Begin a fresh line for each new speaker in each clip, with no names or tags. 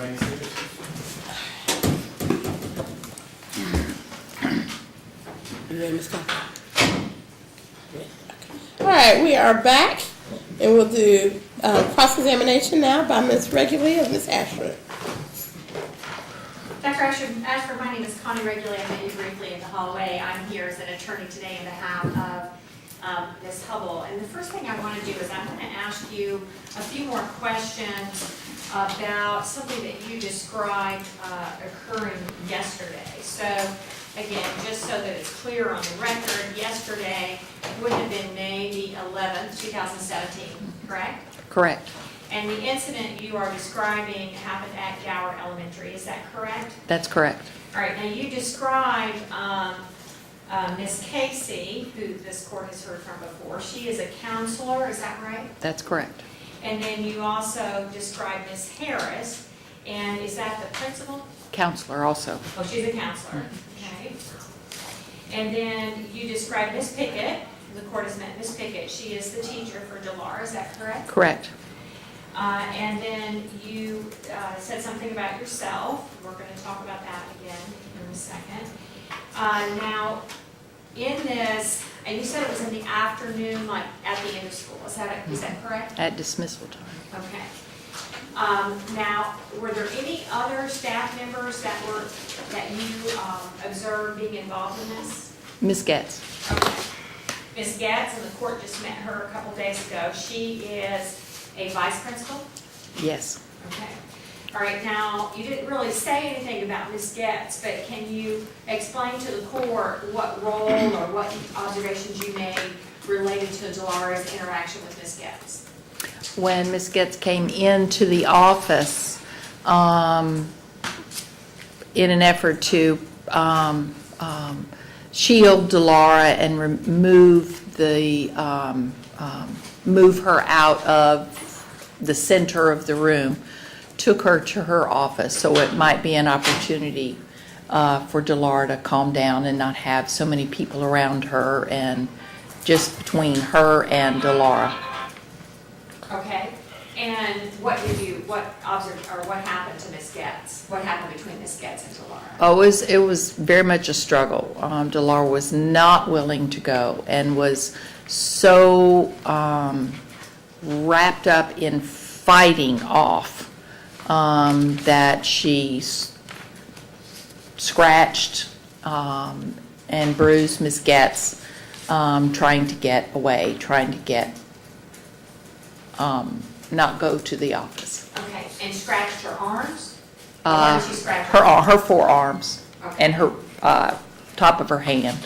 Everybody see this?
You ready, Ms. Ghetts? All right, we are back, and we'll do cross-examination now by Ms. Regularly of Ms. Ashford.
Dr. Ashford, my name is Connie Regularly. I met you briefly in the hallway. I'm here as an attorney today on behalf of Ms. Hubble. And the first thing I want to do is I'm going to ask you a few more questions about something that you described occurring yesterday. So, again, just so that it's clear on the record, yesterday would have been May the 11th, 2017, correct?
Correct.
And the incident you are describing happened at Gower Elementary, is that correct?
That's correct.
All right, now you described Ms. Casey, who this court has heard from before. She is a counselor, is that right?
That's correct.
And then you also described Ms. Harris, and is that the principal?
Counselor also.
Oh, she's a counselor, okay. And then you described Ms. Pickett. The court has met Ms. Pickett. She is the teacher for Dilara, is that correct?
Correct.
And then you said something about yourself. We're going to talk about that again in a second. Now, in this, and you said it was in the afternoon, like at the end of school. Is that correct?
At dismissal time.
Okay. Now, were there any other staff members that you observed being involved in this?
Miss Ghetts.
Okay. Miss Ghetts, and the court just met her a couple days ago. She is a vice principal?
Yes.
Okay. All right, now, you didn't really say anything about Miss Ghetts, but can you explain to the court what role or what observations you made related to Dilara's interaction with Miss Ghetts?
When Miss Ghetts came into the office in an effort to shield Dilara and move her out of the center of the room, took her to her office so it might be an opportunity for Dilara to calm down and not have so many people around her and just between her and Dilara.
Okay. And what happened to Miss Ghetts? What happened between Miss Ghetts and Dilara?
Oh, it was very much a struggle. Dilara was not willing to go and was so wrapped up in fighting off that she scratched and bruised Miss Ghetts trying to get away, trying to get not go to the office.
Okay, and scratched her arms? Or where did she scratch
Her forearms
Okay.
and her top of her hand.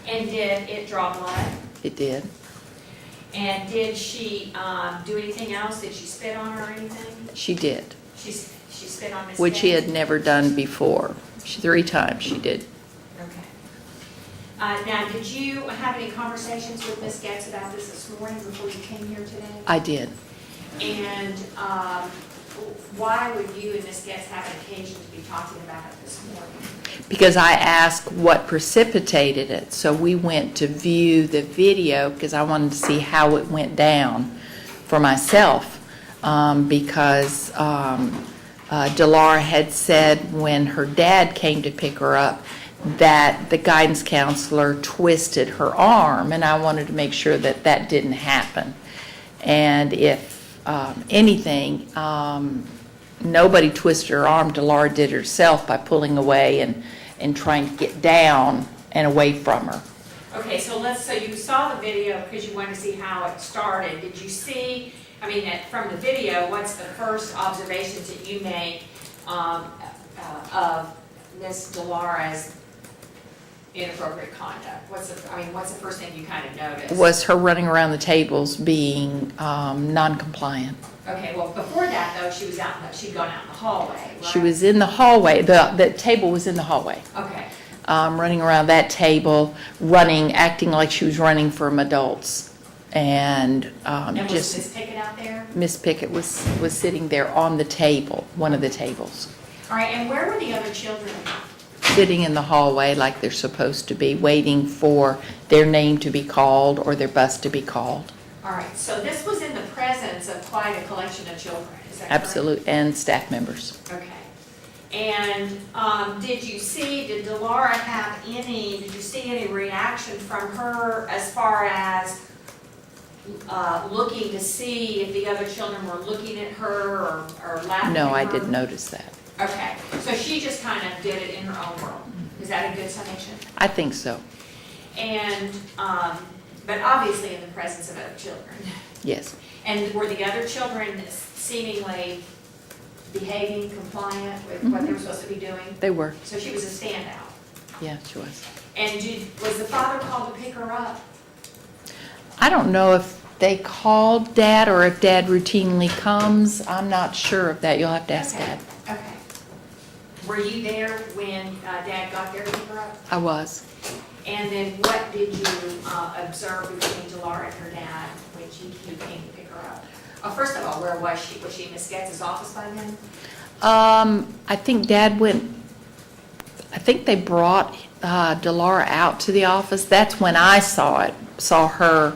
And did it draw blood?
It did.
And did she do anything else? Did she spit on her or anything?
She did,
She spit on Miss
which she
Ghetts?
had never done before. 3 times she did.
Okay. Now, did you have any conversations with Miss Ghetts about this morning before you came here today?
I did.
And why would you and Miss Ghetts have an occasion to be talking about it this morning?
Because I asked what precipitated it. So we went to view the video because I wanted to see how it went down for myself. Because Dilara had said when her dad came to pick her up that the guidance counselor twisted her arm, and I wanted to make sure that that didn't happen. And if anything, nobody twisted her arm. Dilara did herself by pulling away and trying to get down and away from her.
Okay, so you saw the video because you wanted to see how it started. Did you see, from the video, what's the first observations that you make of Miss Dilara's inappropriate conduct? What's the first thing you kind of noticed?
Was her running around the tables being non-compliant.
Okay, well, before that, though, she'd gone out in the hallway, right?
She was in the hallway. The table was in the hallway.
Okay.
Running around that table, acting like she was running from adults. And
And was
just
Miss Pickett out there?
Miss Pickett was sitting there on the table, one of the tables,
All right, and where were the other children?
sitting in the hallway like they're supposed to be, waiting for their name to be called or their bus to be called.
All right, so this was in the presence of quite a collection of children, is that correct?
Absolutely, and staff members.
Okay. And did you see any reaction from her as far as looking to see if the other children were looking at her or laughing
No,
at
I
her?
didn't notice that.
Okay, so she just kind of did it in her own world. Is that a good summation?
I think so,
And, but obviously in the presence of other children.
yes.
And were the other children seemingly behaving, compliant with what they were supposed to be doing?
They were,
So she was a standout.
yeah, she was.
And was the father called to pick her up?
I don't know if they called Dad or if Dad routinely comes. I'm not sure of that. You'll have to ask
Okay.
Dad.
Okay. Were you there when Dad got there to pick her up?
I was.
And then what did you observe between Dilara and her dad when you came to pick her up? First of all, where was she? Was she in Miss Ghetts' office by then?
I think Dad went, I think they brought Dilara out to the office. That's when I saw her,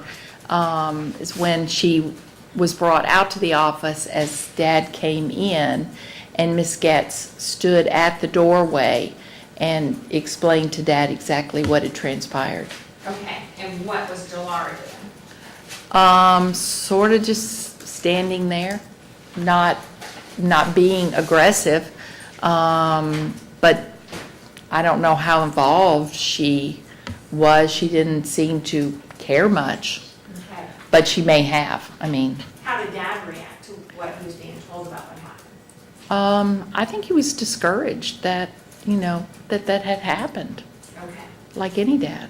is when she was brought out to the office as Dad came in, and Miss Ghetts stood at the doorway and explained to Dad exactly what had transpired.
Okay, and what was Dilara doing?
Sort of just standing there, not being aggressive, but I don't know how involved she was. She didn't seem to care much,
Okay.
but she may have. I mean,
How did Dad react to what he was being told about what happened?
I think he was discouraged that, that had happened,
Okay.
like any dad.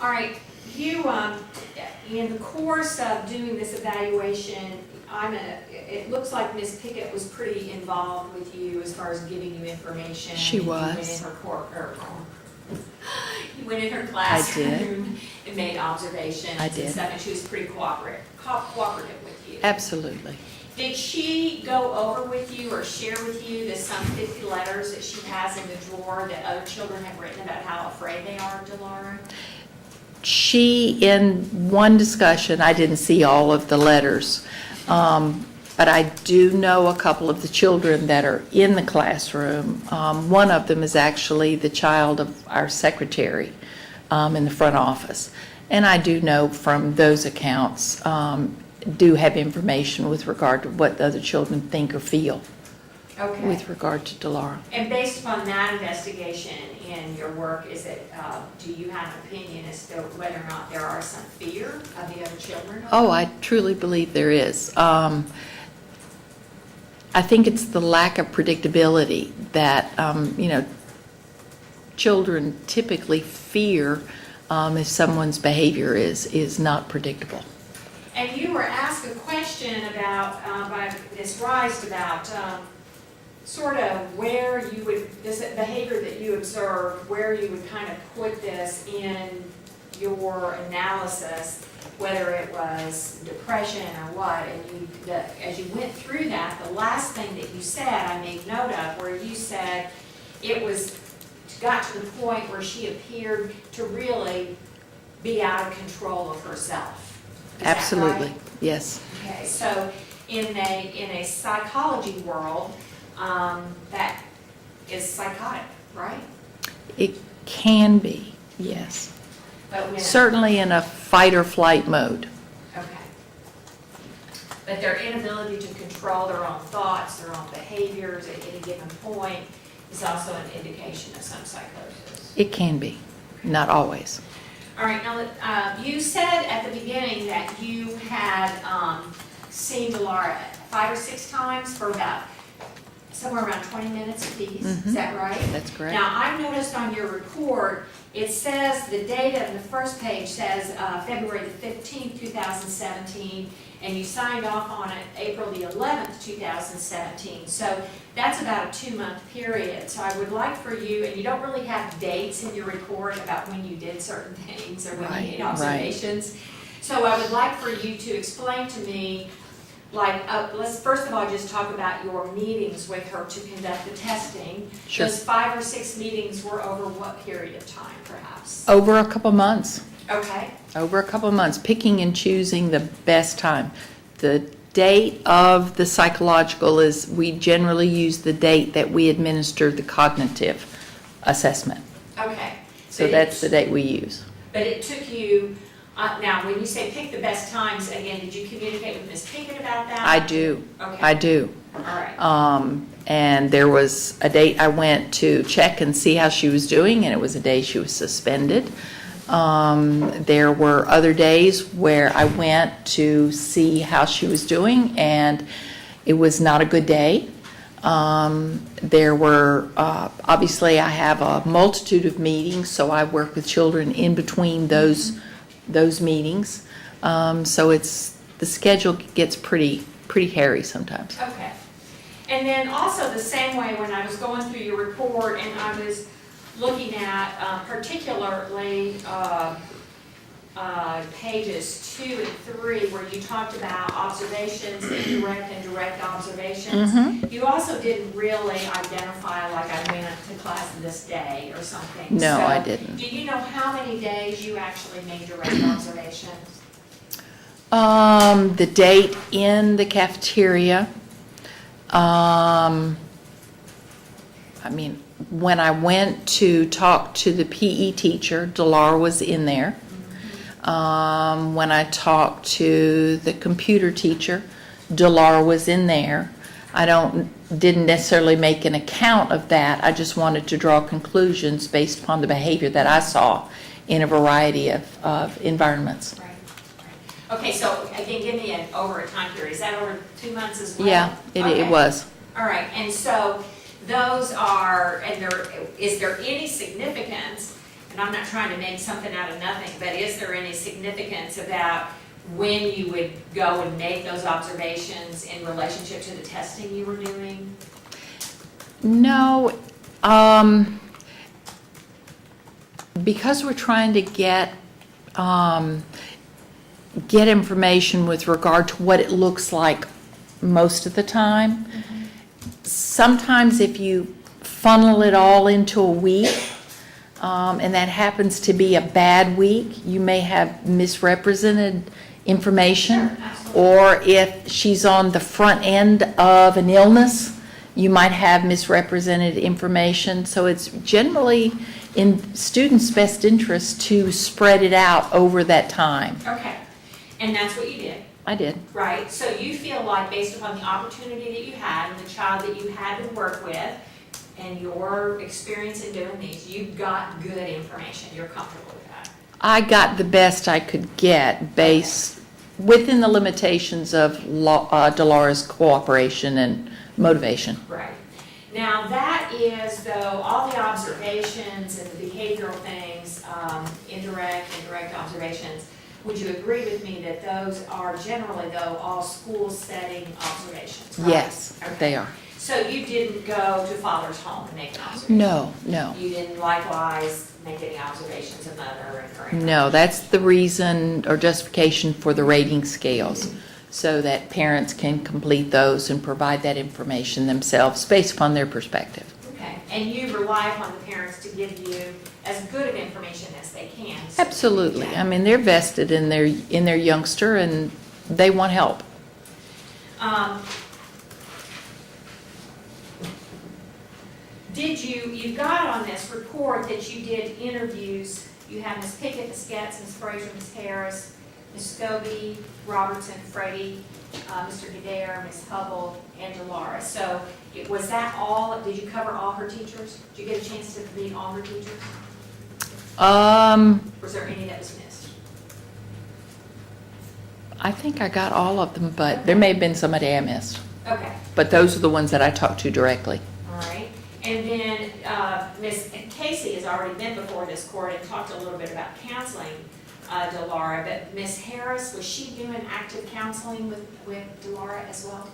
All right, you, in the course of doing this evaluation, it looks like Ms. Pickett was pretty involved with you as far as giving you information.
She was.
You went in her classroom
I
and made observations
I
and
did.
stuff, and she was pretty cooperative with you.
Absolutely.
Did she go over with you or share with you the some 50 letters that she has in the drawer that other children have written about how afraid they are of Dilara?
She, in one discussion, I didn't see all of the letters, but I do know a couple of the children that are in the classroom. One of them is actually the child of our secretary in the front office. And I do know from those accounts, do have information with regard to what the other children think or feel
Okay.
with regard to Dilara.
And based upon that investigation in your work, do you have an opinion as to whether or not there are some fear of the other children?
Oh, I truly believe there is. I think it's the lack of predictability that, children typically fear if someone's behavior is not predictable.
And you were asked a question about, by Ms. Rice, about sort of where you would, this behavior that you observed, where you would kind of put this in your analysis, whether it was depression or what, and as you went through that, the last thing that you said, I made note of, where you said got to the point where she appeared to really be out of control of herself. Is that
Absolutely,
right?
yes.
Okay, so in a psychology world, that is psychotic, right?
It can be, yes.
But when,
Certainly in a fight or flight mode.
okay. But their inability to control their own thoughts, their own behaviors at any given point is also an indication of some psychosis.
It can be, not always.
All right, now, you said at the beginning that you had seen Dilara 5 or 6 times for about somewhere around 20 minutes apiece. Is that right?
That's correct.
Now, I've noticed on your report, it says the date of the first page says February the 15th, 2017, and you signed off on it April the 11th, 2017. So that's about a 2-month period. So I would like for you, and you don't really have dates in your report about when you did certain things or when you made observations. So I would like for you to explain to me, like, let's first of all just talk about your meetings with her to conduct the testing.
Sure.
Those 5 or 6 meetings were over what period of time, perhaps?
Over a couple months.
Okay.
Over a couple of months, picking and choosing the best time. The date of the psychological is, we generally use the date that we administer the cognitive assessment.
Okay.
So that's the date we use.
But it took you, now when you say pick the best times, again, did you communicate with Ms. Pickett about that?
I do.
Okay.
I do.
All right.
And there was a date I went to check and see how she was doing, and it was a day she was suspended. There were other days where I went to see how she was doing, and it was not a good day. There were, obviously I have a multitude of meetings, so I work with children in between those meetings. So the schedule gets pretty hairy sometimes.
Okay. And then also the same way when I was going through your report and I was looking at particularly pages 2 and 3 where you talked about observations, indirect and direct observations.
Mm-hmm.
You also didn't really identify like I went to class this day or something.
No,
So,
I didn't.
do you know how many days you actually made direct observations?
The date in the cafeteria, I mean, when I went to talk to the PE teacher, Dilara was in there. When I talked to the computer teacher, Dilara was in there. I didn't necessarily make an account of that. I just wanted to draw conclusions based upon the behavior that I saw in a variety of environments.
Right. Okay, so again, give me over a time period. Is that over 2 months as well?
Yeah,
Okay.
it was.
All right, and so those are, is there any significance, and I'm not trying to make something out of nothing, but is there any significance about when you would go and make those observations in relationship to the testing you were doing?
No, because we're trying to get information with regard to what it looks like most of the time. Mm-hmm. Sometimes if you funnel it all into a week, and that happens to be a bad week, you may have misrepresented information.
Sure,
or if she's on the front end of an illness, you might have misrepresented information. So it's generally in students' best interest to spread it out over that time.
Okay, and that's what you did,
I did.
right? So you feel like based upon the opportunity that you had and the child that you had to work with and your experience in doing these, you got good information. You're comfortable with that?
I got the best I could get based within the limitations of Dilara's cooperation and motivation.
Right. Now that is, though, all the observations and the behavioral things, indirect and direct observations, would you agree with me that those are generally, though, all school setting observations, right?
Yes,
Okay.
they are.
So you didn't go to father's home and make an observation?
No.
You didn't likewise make any observations of mother or anything?
No, that's the reason or justification for the rating scales, so that parents can complete those and provide that information themselves based upon their perspective.
Okay, and you rely upon the parents to give you as good of information as they can? So
Absolutely.
yeah.
I mean, they're vested in their youngster, and they want help.
You got on this report that you did interviews, you have Ms. Pickett, Ms. Ghetts, Ms. Fraser, Ms. Harris, Ms. Scobie, Robertson, Freddie, Mr. Adair, Ms. Hubble, and Dilara. So was that all, did you cover all her teachers? Did you get a chance to meet all her teachers? Was there any that was missed?
I think I got all of them, but there may have been somebody I missed.
Okay,
But those are the ones that I talked to directly.
all right. And then Ms. Casey has already been before this court and talked a little bit about counseling Dilara, but Ms. Harris, was she doing active counseling with Dilara as well?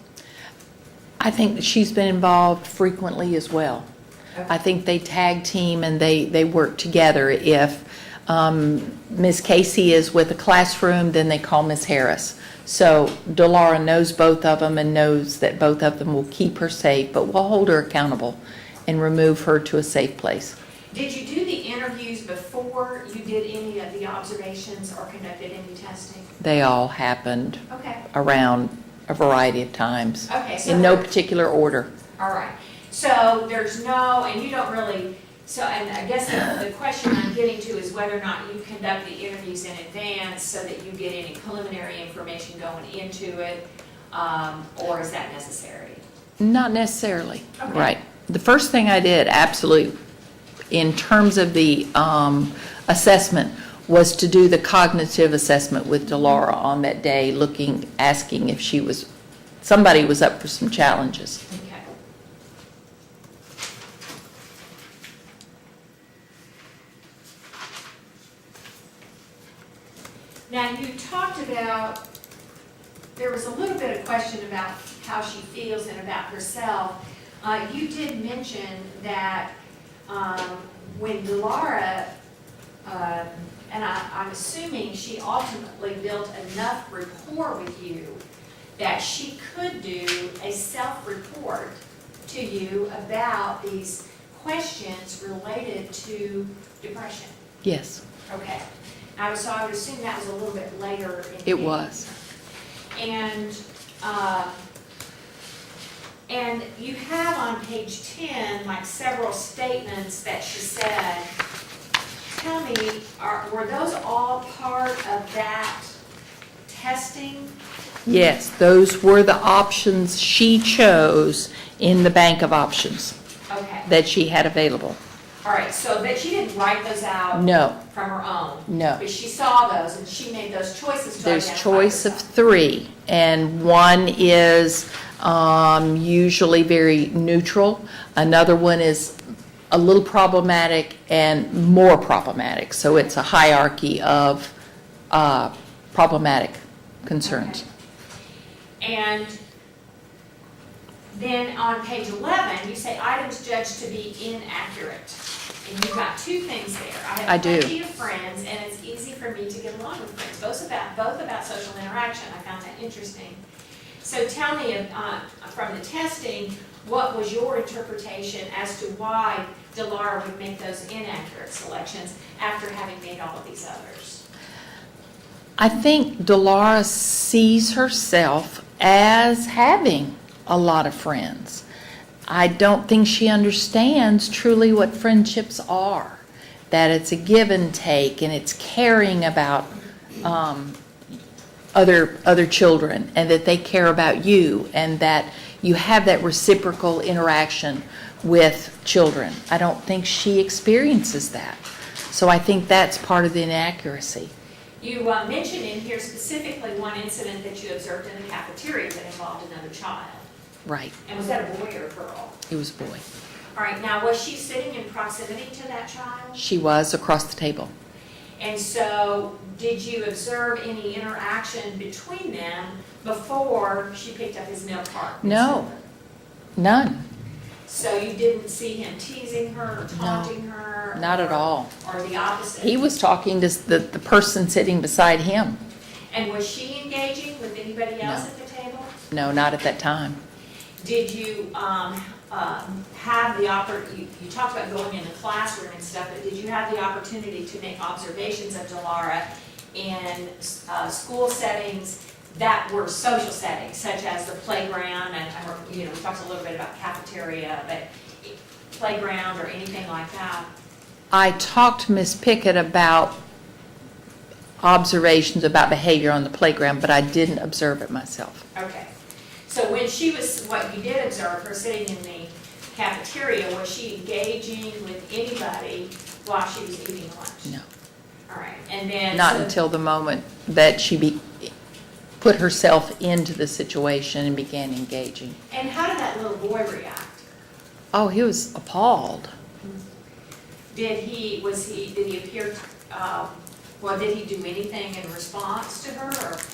I think that she's been involved frequently as well.
Okay.
I think they tag team and they work together. If Ms. Casey is with a classroom, then they call Ms. Harris. So Dilara knows both of them and knows that both of them will keep her safe, but will hold her accountable and remove her to a safe place.
Did you do the interviews before you did any of the observations or conducted any testing?
They all happened
Okay.
around a variety of times,
Okay, so
in no particular order.
all right. So there's no, and you don't really, so, and I guess the question I'm getting to is whether or not you conduct the interviews in advance so that you get any preliminary information going into it, or is that necessary?
Not necessarily,
Okay.
right. The first thing I did, absolutely, in terms of the assessment, was to do the cognitive assessment with Dilara on that day, asking if somebody was up for some challenges.
Okay. Now, you talked about, there was a little bit of question about how she feels and about herself. You did mention that when Dilara, and I'm assuming she ultimately built enough rapport with you that she could do a self-report to you about these questions related to depression.
Yes,
Okay. So I would assume that was a little bit later in the
it
game.
was.
And you have on page 10, like several statements that she said. Tell me, were those all part of that testing?
Yes, those were the options she chose in the bank of options
Okay.
that she had available.
All right, so that she didn't write those out
No,
from her own.
no.
But she saw those and she made those choices to
There's
identify
choice of
herself.
3, and one is usually very neutral. Another one is a little problematic and more problematic. So it's a hierarchy of problematic concerns.
Okay. And then on page 11, you say items judged to be inaccurate. And you've got two things there.
I do.
Plenty of friends, and it's easy for me to get along with friends, both about social interaction. I found that interesting. So tell me, from the testing, what was your interpretation as to why Dilara would make those inaccurate selections after having made all of these others?
I think Dilara sees herself as having a lot of friends. I don't think she understands truly what friendships are, that it's a give and take and it's caring about other children, and that they care about you, and that you have that reciprocal interaction with children. I don't think she experiences that. So I think that's part of the inaccuracy.
You mentioned in here specifically one incident that you observed in the cafeteria that involved another child.
Right.
And was that a boy or a girl?
It was a boy.
All right, now was she sitting in proximity to that child?
She was across the table.
And so did you observe any interaction between them before she picked up his milk carton?
No, none.
So you didn't see him teasing her or taunting her?
Not at all.
Or the opposite?
He was talking to the person sitting beside him.
And was she engaging with anybody else
No.
at the table?
No, not at that time.
Did you have the opportunity, you talked about going in the classroom and stuff, but did you have the opportunity to make observations of Dilara in school settings that were social settings, such as the playground, and we talked a little bit about cafeteria, but playground or anything like that?
I talked to Miss Pickett about observations about behavior on the playground, but I didn't observe it myself.
Okay. So when she was, what you did observe, her sitting in the cafeteria, was she engaging with anybody while she was eating lunch?
No.
All right, and then...
Not until the moment that she put herself into the situation and began engaging.
And how did that little boy react?
Oh, he was appalled.
Did he appear, did he do anything in response to her,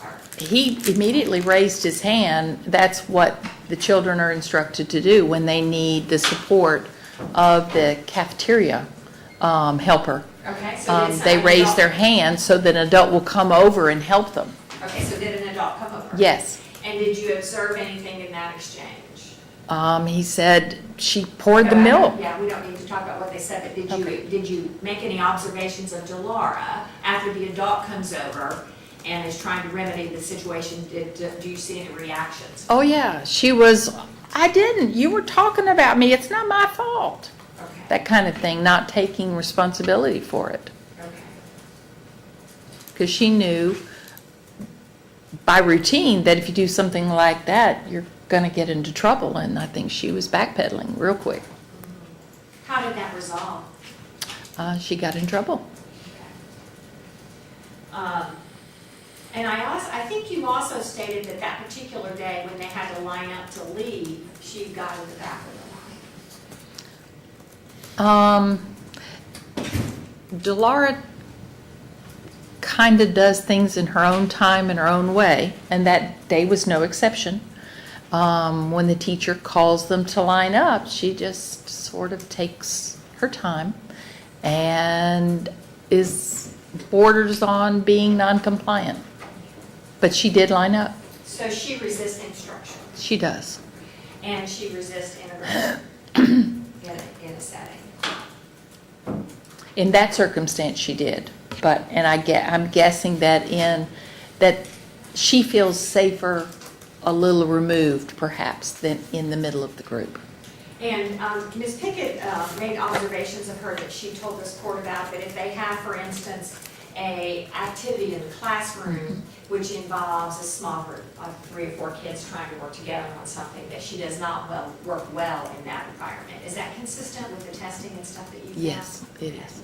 or?
He immediately raised his hand. That's what the children are instructed to do when they need the support of the cafeteria helper.
Okay, so did
They
an
raise
adult-
their hand so that an adult will come over and help them.
Okay, so did an adult come over?
Yes.
And did you observe anything in that exchange?
He said she poured the milk.
Yeah, we don't need to talk about what they said, but
Okay.
did you make any observations of Dilara after the adult comes over and is trying to remedy the situation? Do you see any reactions?
Oh, yeah, she was, I didn't, you were talking about me, it's not my fault.
Okay,
That kind of thing, not taking responsibility for it.
okay.
Because she knew by routine that if you do something like that, you're going to get into trouble. And I think she was backpedaling real quick.
How did that resolve?
She got in trouble.
And I think you also stated that that particular day when they had to line up to leave, she got in the back of the line.
Dilara kind of does things in her own time and her own way, and that day was no exception. When the teacher calls them to line up, she just sort of takes her time and borders on being non-compliant. But she did line up.
So she resists instruction
She does.
and she resists integration in a setting.
In that circumstance, she did. I'm guessing that she feels safer a little removed, perhaps, than in the middle of the group.
And Ms. Pickett made observations of her that she told this court about, that if they have, for instance, a activity in the classroom which involves a small group of 3 or 4 kids trying to work together on something, that she does not work well in that environment. Is that consistent with the testing and stuff that you've done?
Yes, it is.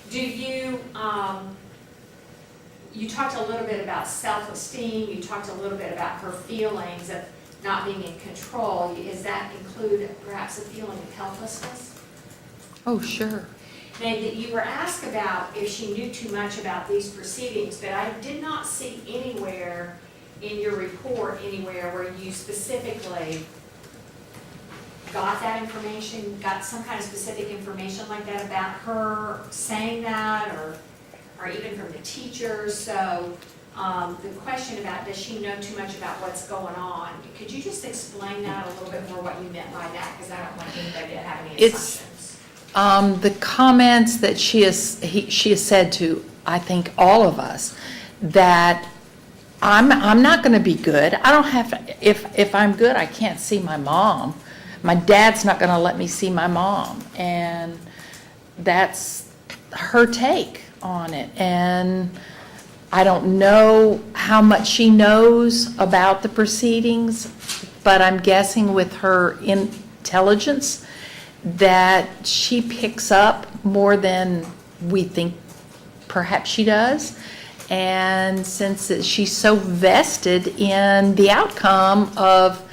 Do you, you talked a little bit about self-esteem, you talked a little bit about her feelings of not being in control. Does that include perhaps a feeling of helplessness?
Oh, sure.
Now, that you were asked about if she knew too much about these proceedings, but I did not see anywhere in your report where you specifically got that information, got some kind of specific information like that about her saying that, or even from the teachers. So the question about does she know too much about what's going on, could you just explain that a little bit more, what you meant by that? Because I don't want anybody to have any assumptions.
The comments that she has said to, I think, all of us, that I'm not going to be good. I don't have to, if I'm good, I can't see my mom. My dad's not going to let me see my mom. And that's her take on it. And I don't know how much she knows about the proceedings, but I'm guessing with her intelligence that she picks up more than we think perhaps she does. And since she's so vested in the outcome of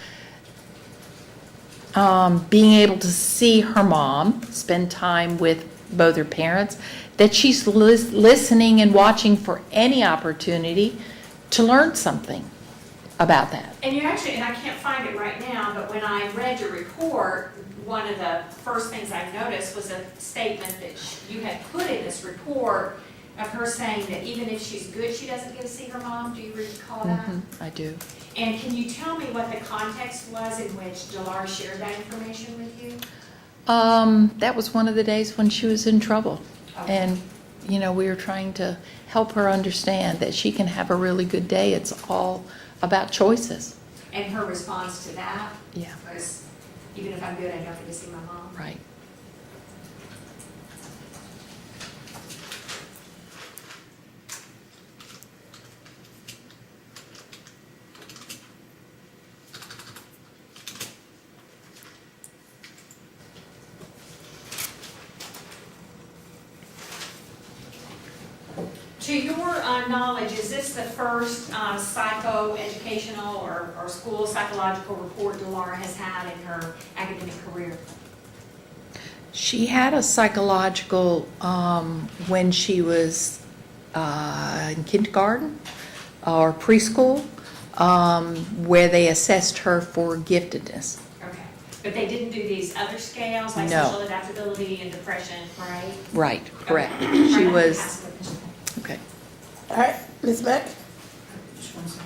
being able to see her mom, spend time with both her parents, that she's listening and watching for any opportunity to learn something about that.
And you actually, and I can't find it right now, but when I read your report, one of the first things I noticed was a statement that you had put in this report of her saying that even if she's good, she doesn't get to see her mom. Do you recall that?
I do.
And can you tell me what the context was in which Dilara shared that information with you?
That was one of the days when she was in trouble.
Okay.
And, we were trying to help her understand that she can have a really good day. It's all about choices.
And her response to that
Yeah.
was, even if I'm good, I don't get to see my mom.
Right.
To your knowledge, is this the first psychoeducational or school psychological report Dilara has had in her academic career?
She had a psychological when she was in kindergarten or preschool, where they assessed her for giftedness.
Okay. But they didn't do these other scales, like
No.
social adaptability and depression, right?
Right, correct.
Okay.
She
Right,
was,
ask the question.
okay.
All right, Ms. Mack?
Just one second.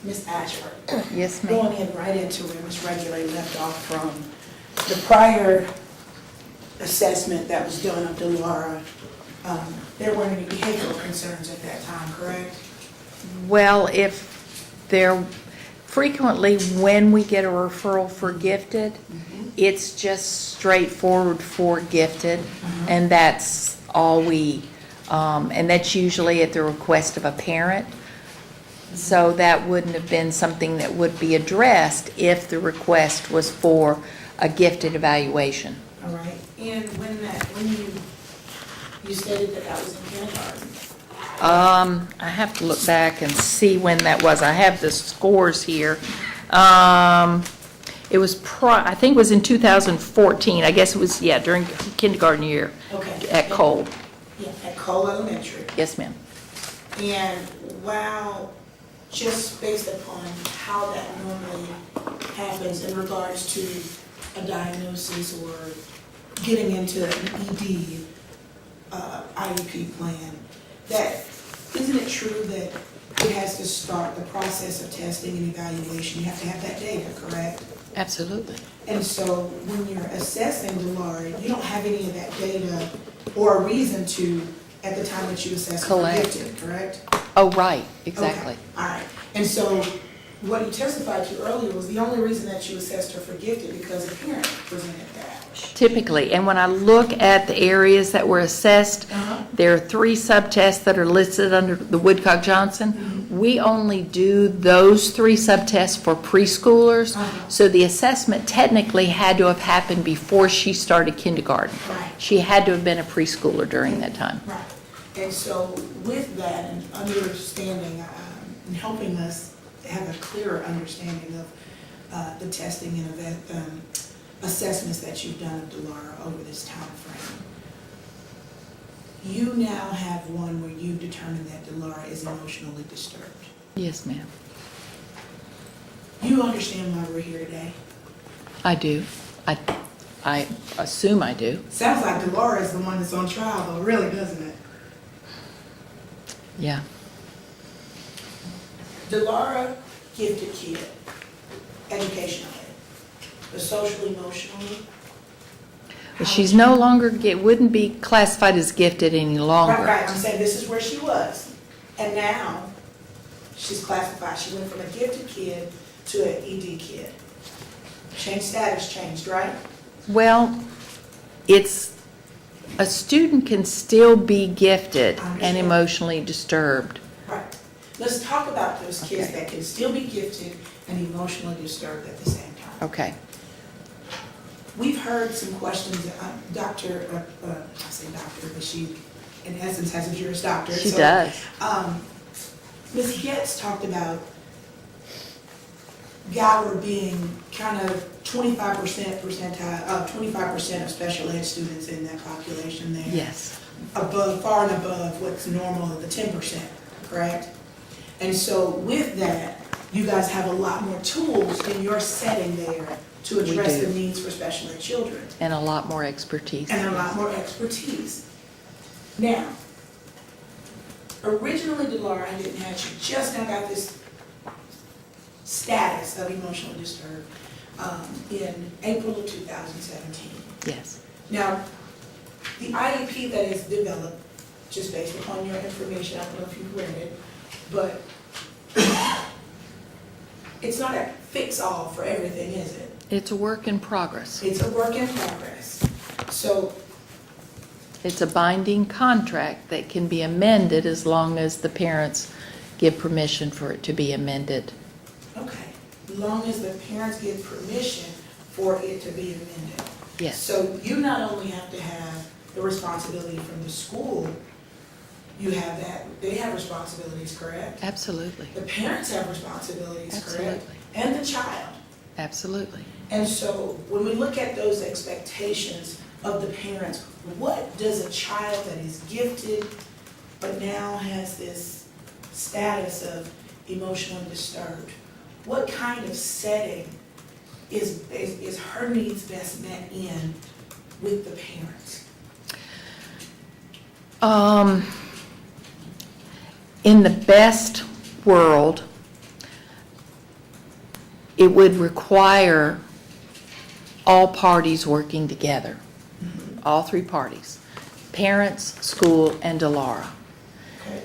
Miss Ashford.
Yes, ma'am.
Going in right into where Miss Regulate left off from, the prior assessment that was done of Dilara, there weren't any behavioral concerns at that time, correct?
Well, if there, frequently when we get a referral for gifted, it's just straightforward for gifted, and that's all and that's usually at the request of a parent. So that wouldn't have been something that would be addressed if the request was for a gifted evaluation.
All right, and when you stated that that was in kindergarten?
I have to look back and see when that was. I have the scores here. It was I think it was in 2014. I guess it was, yeah, during kindergarten year.
Okay.
At Cole.
Yeah, at Cole Elementary.
Yes, ma'am.
And wow, just based upon how that normally happens in regards to a diagnosis or getting into an ED IEP plan, that isn't it true that it has to start the process of testing and evaluation? You have to have that data, correct?
Absolutely.
And so when you're assessing Dilara, you don't have any of that data or a reason to at the time that you assess for gifted, correct?
Oh, right, exactly.
Okay. All right. And so what you testified to earlier was the only reason that you assessed her for gifted because a parent presented that.
Typically, and when I look at the areas that were assessed, there are 3 subtests that are listed under the Woodcock-Johnson. We only do those 3 subtests for preschoolers, so the assessment technically had to have happened before she started kindergarten.
Right.
She had to have been a preschooler during that time.
Right. And so with that and understanding and helping us have a clearer understanding of the testing and assessments that you've done of Dilara over this time frame, you now have one where you've determined that Dilara is emotionally disturbed.
Yes, ma'am.
You understand why we're here today?
I do. I assume I do.
Sounds like Dilara is the one that's on trial though, really, doesn't it?
Yeah.
Dilara, gifted kid, educationally, but socially, emotionally.
But she's no longer, wouldn't be classified as gifted any longer.
Right, I'm saying this is where she was. And now, she's classified, she went from a gifted kid to an ED kid. Status changed, right?
Well, a student can still be gifted and emotionally disturbed.
Right. Let's talk about those kids
Okay.
that can still be gifted and emotionally disturbed at the same time.
Okay.
We've heard some questions, I say doctor, but she, in essence, has a Juris Doctorate.
She does.
Miss Ghetts talked about Gower being kind of 25% percentile, 25% of special ed students in that population there.
Yes.
Above, far and above what's normal at the 10%, correct? And so with that, you guys have a lot more tools in your setting there to address the needs for special ed children.
And a lot more expertise.
And a lot more expertise. Now, originally Dilara, I didn't have, she just now got this status of emotionally disturbed in April of 2017.
Yes.
Now, the IEP that is developed, just based upon your information, I don't know if you've read it, but it's not a fix-all for everything, is it?
It's a work in progress.
It's a work in progress. So,
It's a binding contract that can be amended as long as the parents give permission for it to be amended.
okay, as long as the parents give permission for it to be amended.
Yes.
So you not only have to have the responsibility from the school you have that, they have responsibilities, correct?
Absolutely.
The parents have responsibilities, correct?
Absolutely.
And the child.
Absolutely.
And so when we look at those expectations of the parents, what does a child that is gifted but now has this status of emotionally disturbed, what kind of setting is her needs best met in with the parents?
In the best world, it would require all parties working together, all three parties, parents, school, and Dilara.
Okay.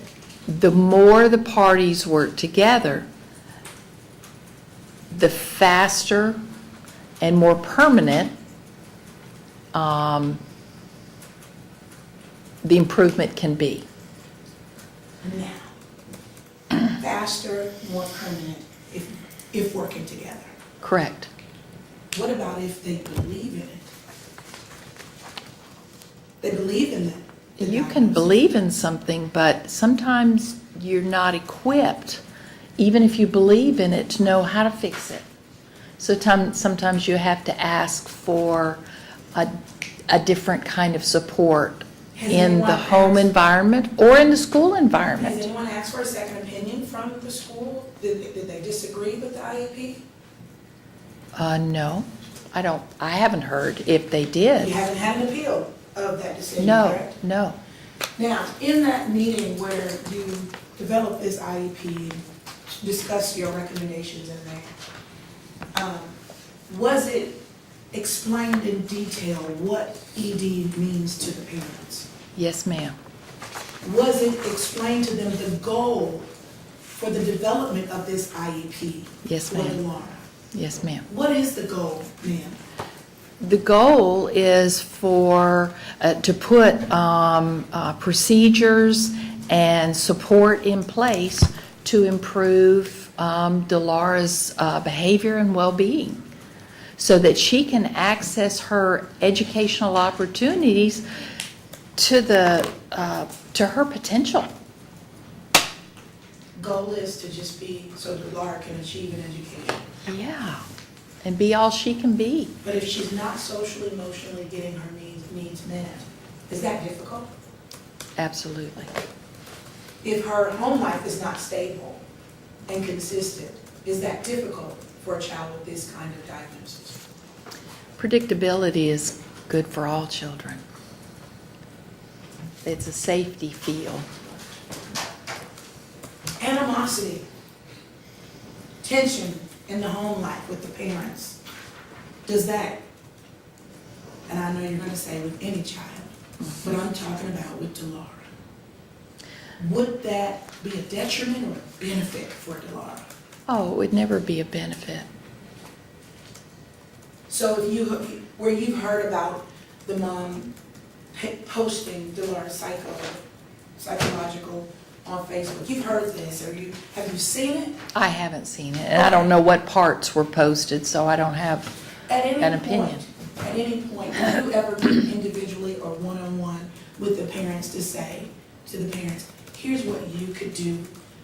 The more the parties work together, the faster and more permanent the improvement can be.
Now, faster, more permanent, if working together.
Correct.
What about if they believe in it? They believe in it.
You can believe in something, but sometimes you're not equipped, even if you believe in it, to know how to fix it. So sometimes you have to ask for a different kind of support in the home environment or in the school
Has
environment.
anyone asked for a second opinion from the school? Did they disagree with the IEP?
No, I haven't heard if they
You
did.
haven't had an appeal of that decision,
No,
correct?
no.
Now, in that meeting where you developed this IEP, discussed your recommendations in there, was it explained in detail what ED means to the parents?
Yes, ma'am.
Was it explained to them the goal for the development of this IEP?
Yes,
for
ma'am.
Dilara?
Yes, ma'am.
What is the goal, ma'am?
The goal is for, to put procedures and support in place to improve Dilara's behavior and well-being, so that she can access her educational opportunities to her potential.
Goal is to just be so Dilara can achieve an education.
Yeah, and be all she can be.
But if she's not socially, emotionally getting her needs met, is that difficult?
Absolutely.
If her home life is not stable and consistent, is that difficult for a child with this kind of diagnosis?
Predictability is good for all children. It's a safety feel.
Animosity, tension in the home life with the parents, does that, and I know you're going to say with any child, but I'm talking about with Dilara, would that be a detriment or a benefit for Dilara?
Oh, it would never be a benefit.
So if where you've heard about the mom posting Dilara's psychological on Facebook, you've heard this, have you seen it?
I haven't seen it, and I don't know what parts were posted, so I don't have an opinion.
At any point, have you ever been individually or one-on-one with the parents to say to the parents, here's what you could do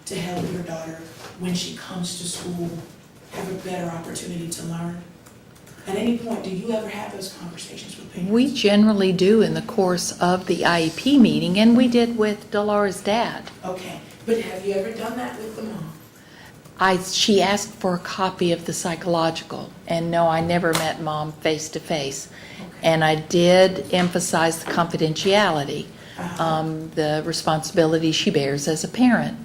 to help your daughter when she comes to school have a better opportunity to learn? At any point, do you ever have those conversations with parents?
We generally do in the course of the IEP meeting, and we did with Dilara's dad.
Okay, but have you ever done that with the mom?
She asked for a copy of the psychological, and no, I never met mom face to face. And I did emphasize the confidentiality, the responsibility she bears as a parent,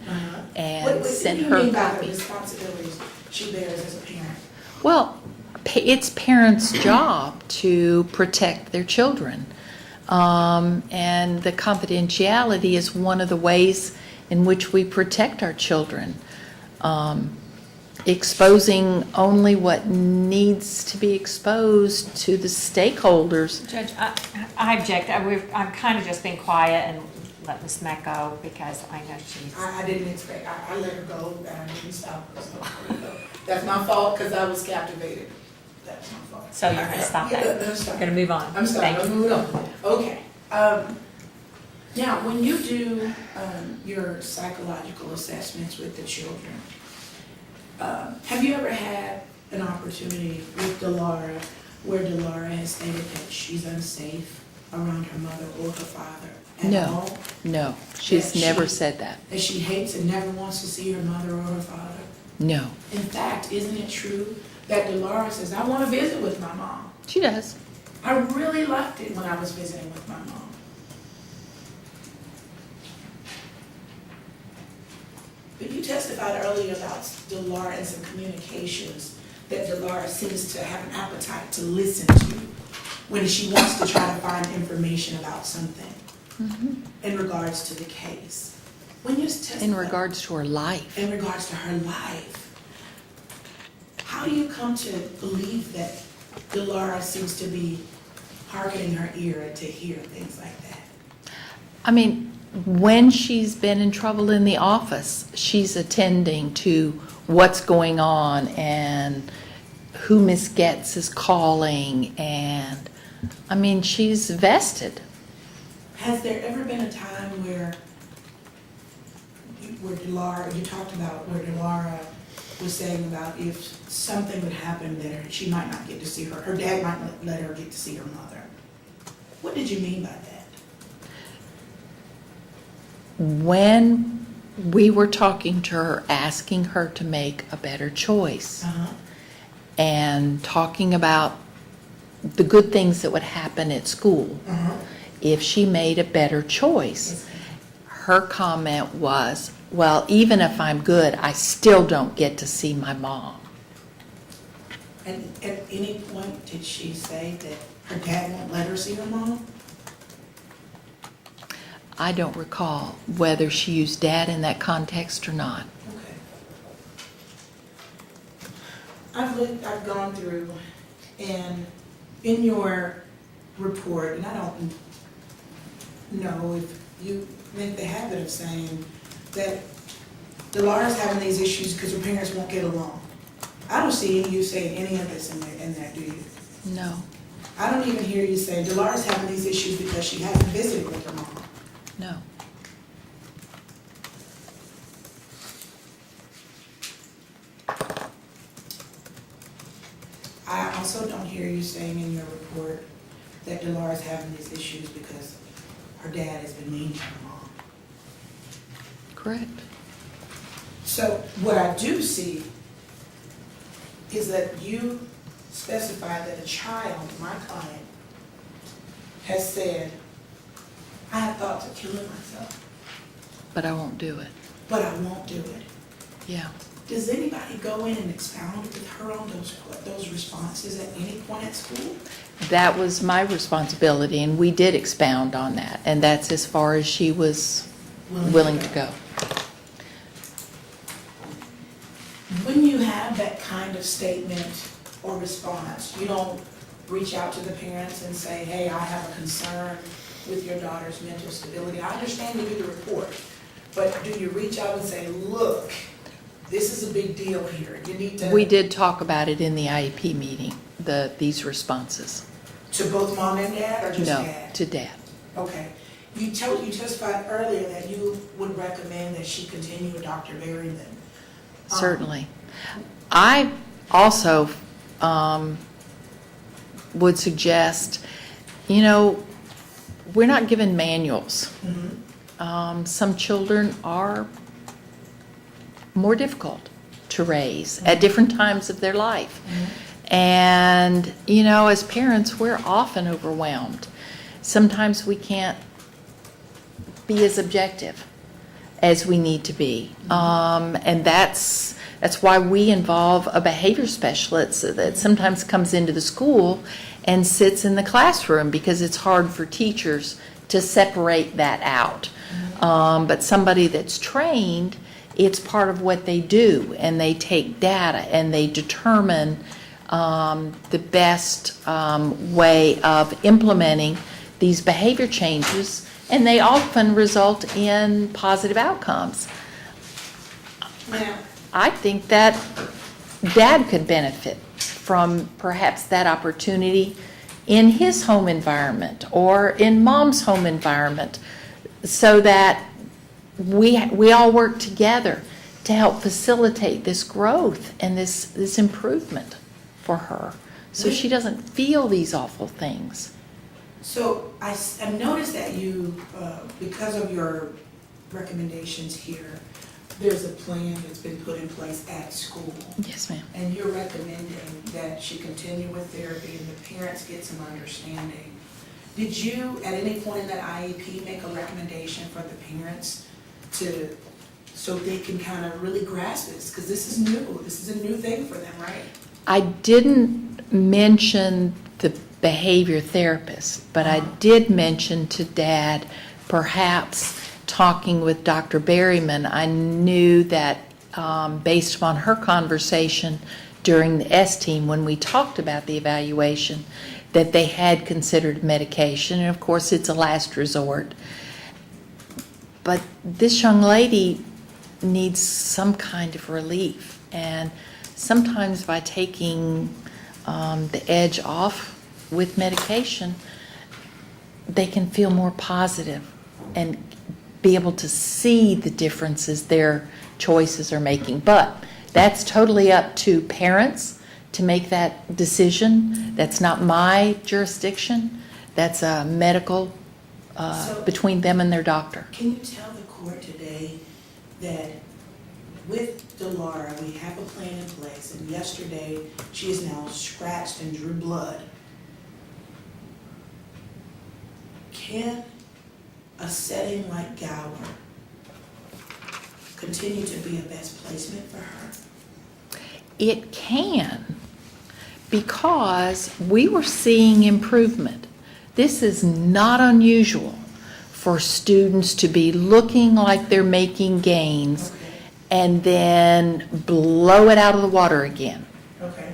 and sent her
What do you mean by the
copy.
responsibilities she bears as a parent?
Well, it's parents' job to protect their children. And the confidentiality is one of the ways in which we protect our children. Exposing only what needs to be exposed to the stakeholders.
Judge, I object. I've kind of just been quiet and let Ms. Mack go because I know she's.
I didn't expect, I let her go and I didn't stop her, so there you go. That's my fault because I was captivated. That's my fault.
So you're going to stop
Yeah,
that?
I'm sorry.
Going to move on.
I'm sorry,
Thank
I'm
you.
moving on. Okay. Now, when you do your psychological assessments with the children, have you ever had an opportunity with Dilara where Dilara has stated that she's unsafe around her mother or her father at
No.
all?
No, she's
That
never
she-
said that.
That she hates and never wants to see her mother or her father?
No.
In fact, isn't it true that Dilara says, I want to visit with my mom?
She does.
I really liked it when I was visiting with my mom. But you testified earlier about Dilara and some communications that Dilara seems to have an appetite to listen to when she wants to try to find information about something in regards to the case. When you testify
In regards to her life.
in regards to her life, how do you come to believe that Dilara seems to be hearkening her ear to hear things like that?
I mean, when she's been in trouble in the office, she's attending to what's going on and who Miss Ghetts is calling, and I mean, she's vested.
Has there ever been a time where Dilara, you talked about where Dilara was saying about if something would happen that she might not get to see her dad might not let her get to see her mother. What did you mean by that?
When we were talking to her, asking her to make a better choice, and talking about the good things that would happen at school if she made a better choice, her comment was, well, even if I'm good, I still don't get to see my mom.
And at any point did she say that her dad won't let her see her mom?
I don't recall whether she used dad in that context or not.
Okay. I've gone through, and in your report, and I don't know if you make the habit of saying that Dilara's having these issues because her parents won't get along. I don't see you saying any of this in there, do you?
No.
I don't even hear you say Dilara's having these issues because she hasn't visited with her mom.
No.
I also don't hear you saying in your report that Dilara's having these issues because her dad has been mean to her mom.
Correct.
So what I do see is that you specify that a child, my client, has said, I have thoughts of killing myself,
But I won't do it.
but I won't do it.
Yeah.
Does anybody go in and expound with her on those responses at any point at school?
That was my responsibility, and we did expound on that, and that's as far as she was willing to go.
When you have that kind of statement or response, you don't reach out to the parents and say, hey, I have a concern with your daughter's mental stability. I understand you do the report, but do you reach out and say, look, this is a big deal here. You need to...
We did talk about it in the IEP meeting, these responses.
To both mom and dad, or just
No,
dad?
to dad.
Okay. You testified earlier that you would recommend that she continue with Dr. Berryman.
Certainly. I also would suggest, we're not given manuals. Some children are more difficult to raise at different times of their life. And, as parents, we're often overwhelmed. Sometimes we can't be as objective as we need to be. And that's why we involve a behavior specialist that sometimes comes into the school and sits in the classroom, because it's hard for teachers to separate that out. But somebody that's trained, it's part of what they do, and they take data and they determine the best way of implementing these behavior changes, and they often result in positive outcomes.
Now,
I think that dad could benefit from perhaps that opportunity in his home environment or in mom's home environment. so that we all work together to help facilitate this growth and this improvement for her, so she doesn't feel these awful things.
So I noticed that you, because of your recommendations here, there's a plan that's been put in place at school.
Yes, ma'am.
And you're recommending that she continue with therapy and the parents get some understanding. Did you, at any point in that IEP, make a recommendation for the parents so they can kind of really grasp this? Because this is new. This is a new thing for them, right?
I didn't mention the behavior therapist, but I did mention to Dad perhaps talking with Dr. Berryman. I knew that based upon her conversation during the S-team when we talked about the evaluation, that they had considered medication, and of course it's a last resort. But this young lady needs some kind of relief, and sometimes by taking the edge off with medication, they can feel more positive and be able to see the differences their choices are making. But that's totally up to parents to make that decision. That's not my jurisdiction. That's a medical between them and their doctor.
Can you tell the court today that with Dilara, we have a plan in place, and yesterday she is now scratched and drew blood. Can a setting like Gower continue to be a best placement for her?
It can, because we were seeing improvement. This is not unusual for students to be looking like they're making gains,
Okay.
and then blow it out of the water again.
Okay.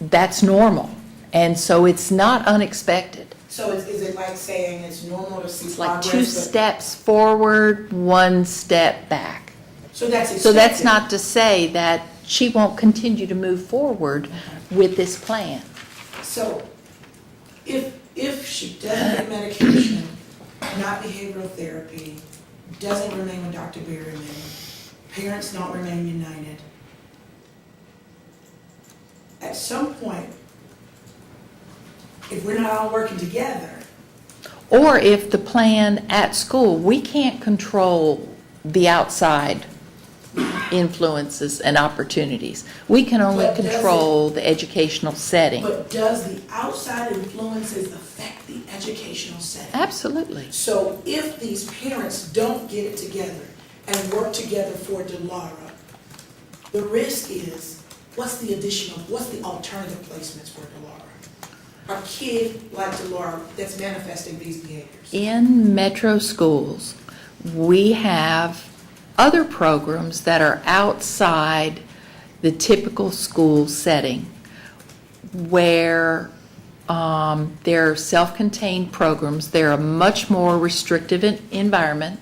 That's normal, and so it's not unexpected.
So is it like saying it's normal to see
It's like
progress?
2
but-
steps forward, 1 step back.
So that's expected.
So that's not to say that she won't continue to move forward with this plan.
So if she doesn't get medication, not behavioral therapy, doesn't remain with Dr. Berryman, parents don't remain united, at some point, if we're not all working together,
Or if the plan at school, we can't control the outside influences and opportunities. We can only
But does it-
control the educational setting.
but does the outside influences affect the educational setting?
Absolutely.
So if these parents don't get it together and work together for Dilara, the risk is, what's the alternative placements for Dilara? A kid like Dilara that's manifesting these behaviors.
In metro schools, we have other programs that are outside the typical school setting, where they're self-contained programs. They're a much more restrictive environment,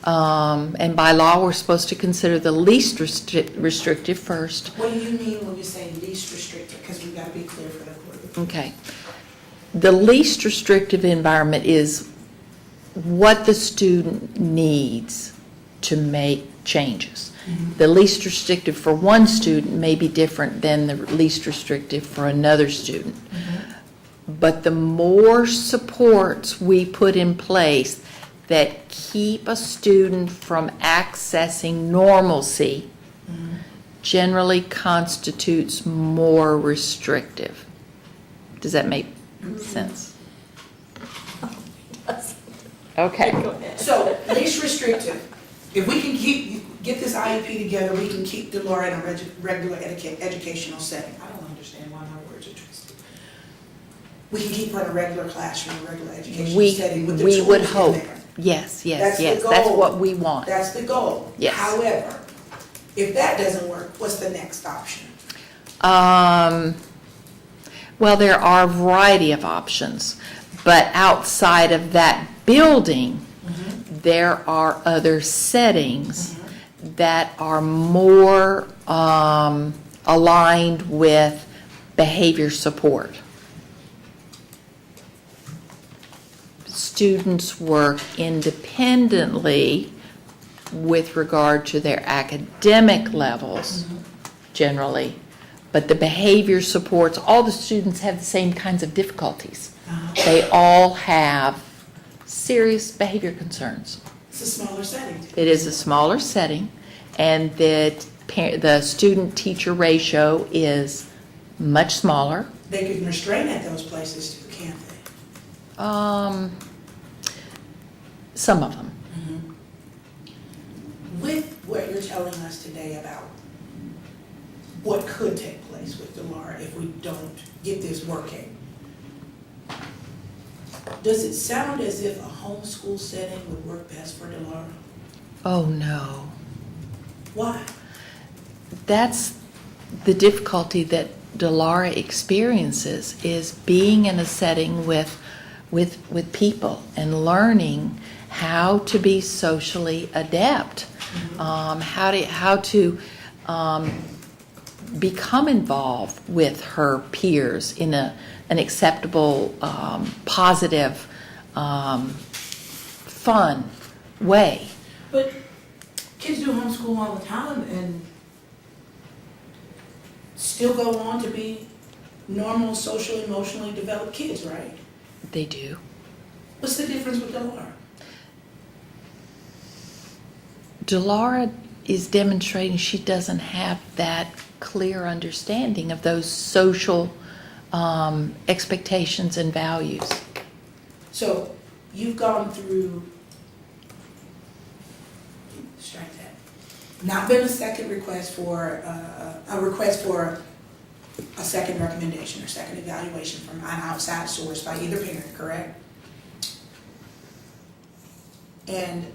and by law, we're supposed to consider the least restrictive first.
What do you mean when you say least restrictive? Because we've got to be clear for the court.
Okay. The least restrictive environment is what the student needs to make changes. The least restrictive for one student may be different than the least restrictive for another student. But the more supports we put in place that keep a student from accessing normalcy generally constitutes more restrictive. Does that make sense? Okay.
So least restrictive, if we can get this IEP together, we can keep Dilara in a regular educational setting. I don't understand why my words are twisted. We can keep her in a regular classroom, a regular educational setting with the
We would
tools in
hope.
there.
Yes, yes,
That's the
yes. That's
goal.
what we want.
That's the goal.
Yes.
However, if that doesn't work, what's the next option?
Well, there are a variety of options, but outside of that building, there are other settings that are more aligned with behavior support. students work independently with regard to their academic levels, generally, but the behavior supports, all the students have the same kinds of difficulties. They all have serious behavior concerns.
It's a smaller setting.
It is a smaller setting, and the student-teacher ratio is much smaller.
They can restrain at those places too, can't they?
Some of them.
With what you're telling us today about what could take place with Dilara if we don't get this working, does it sound as if a homeschool setting would work best for Dilara?
Oh, no.
Why?
That's the difficulty that Dilara experiences, is being in a setting with people and learning how to be socially adept, how to become involved with her peers in an acceptable, positive, fun way.
But kids do homeschool all the time and still go on to be normal, socially, emotionally developed kids, right?
They do.
What's the difference with Dilara?
Dilara is demonstrating she doesn't have that clear understanding of those social expectations and values.
So you've gone through, strike that, not been a second request for, a request for a second recommendation or second evaluation from an outside source by either parent, correct? And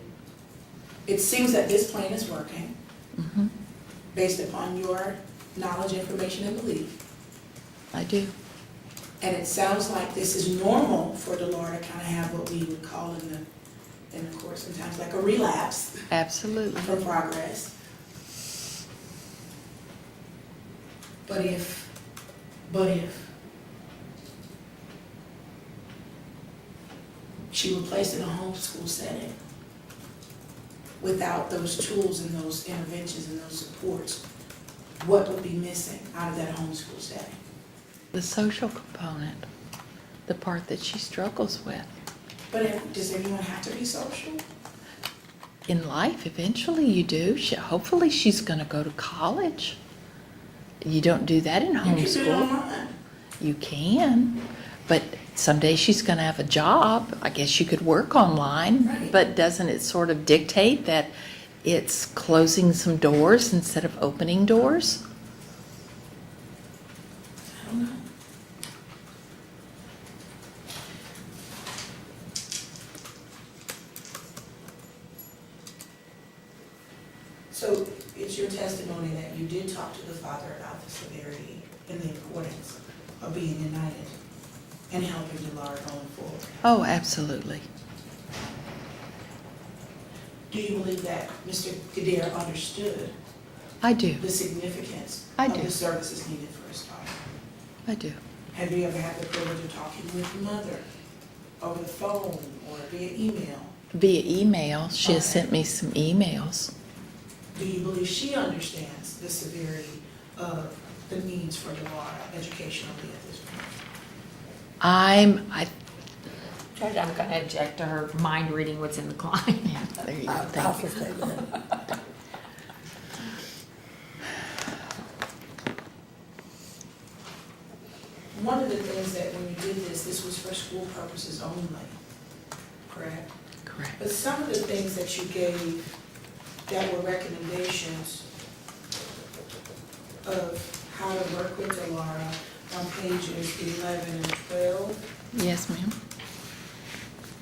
it seems that this plan is working based upon your knowledge, information, and belief.
I do.
And it sounds like this is normal for Dilara to kind of have what we would call in the course sometimes like a relapse
Absolutely.
from progress. But if she were placed in a homeschool setting without those tools and those interventions and those supports, what would be missing out of that homeschool setting?
The social component, the part that she struggles with.
But does everyone have to be social?
In life, eventually you do. Hopefully she's going to go to college. You don't do that in
You can do it
homeschool.
online.
You can, but someday she's going to have a job. I guess you could work online,
Right.
but doesn't it sort of dictate that it's closing some doors instead of opening doors?
I don't know. So it's your testimony that you did talk to the father about the severity and the importance of being united and helping Dilara going forward.
Oh, absolutely.
Do you believe that Mr. Kadir understood
I do.
the significance
I
of
do.
the services needed for his daughter?
I do.
Have you ever had the privilege of talking with the mother over the phone or via email?
Via email, she has
Okay.
sent me some emails.
Do you believe she understands the severity of the needs for Dilara educationally at this point?
Judge, I'm going to object to her mind reading what's in the client.
There you go. Thank you.
One of the things that when you did this was for school purposes only, correct?
Correct.
But some of the things that you gave that were recommendations of how to work with Dilara on pages 11 and 12,
Yes, ma'am.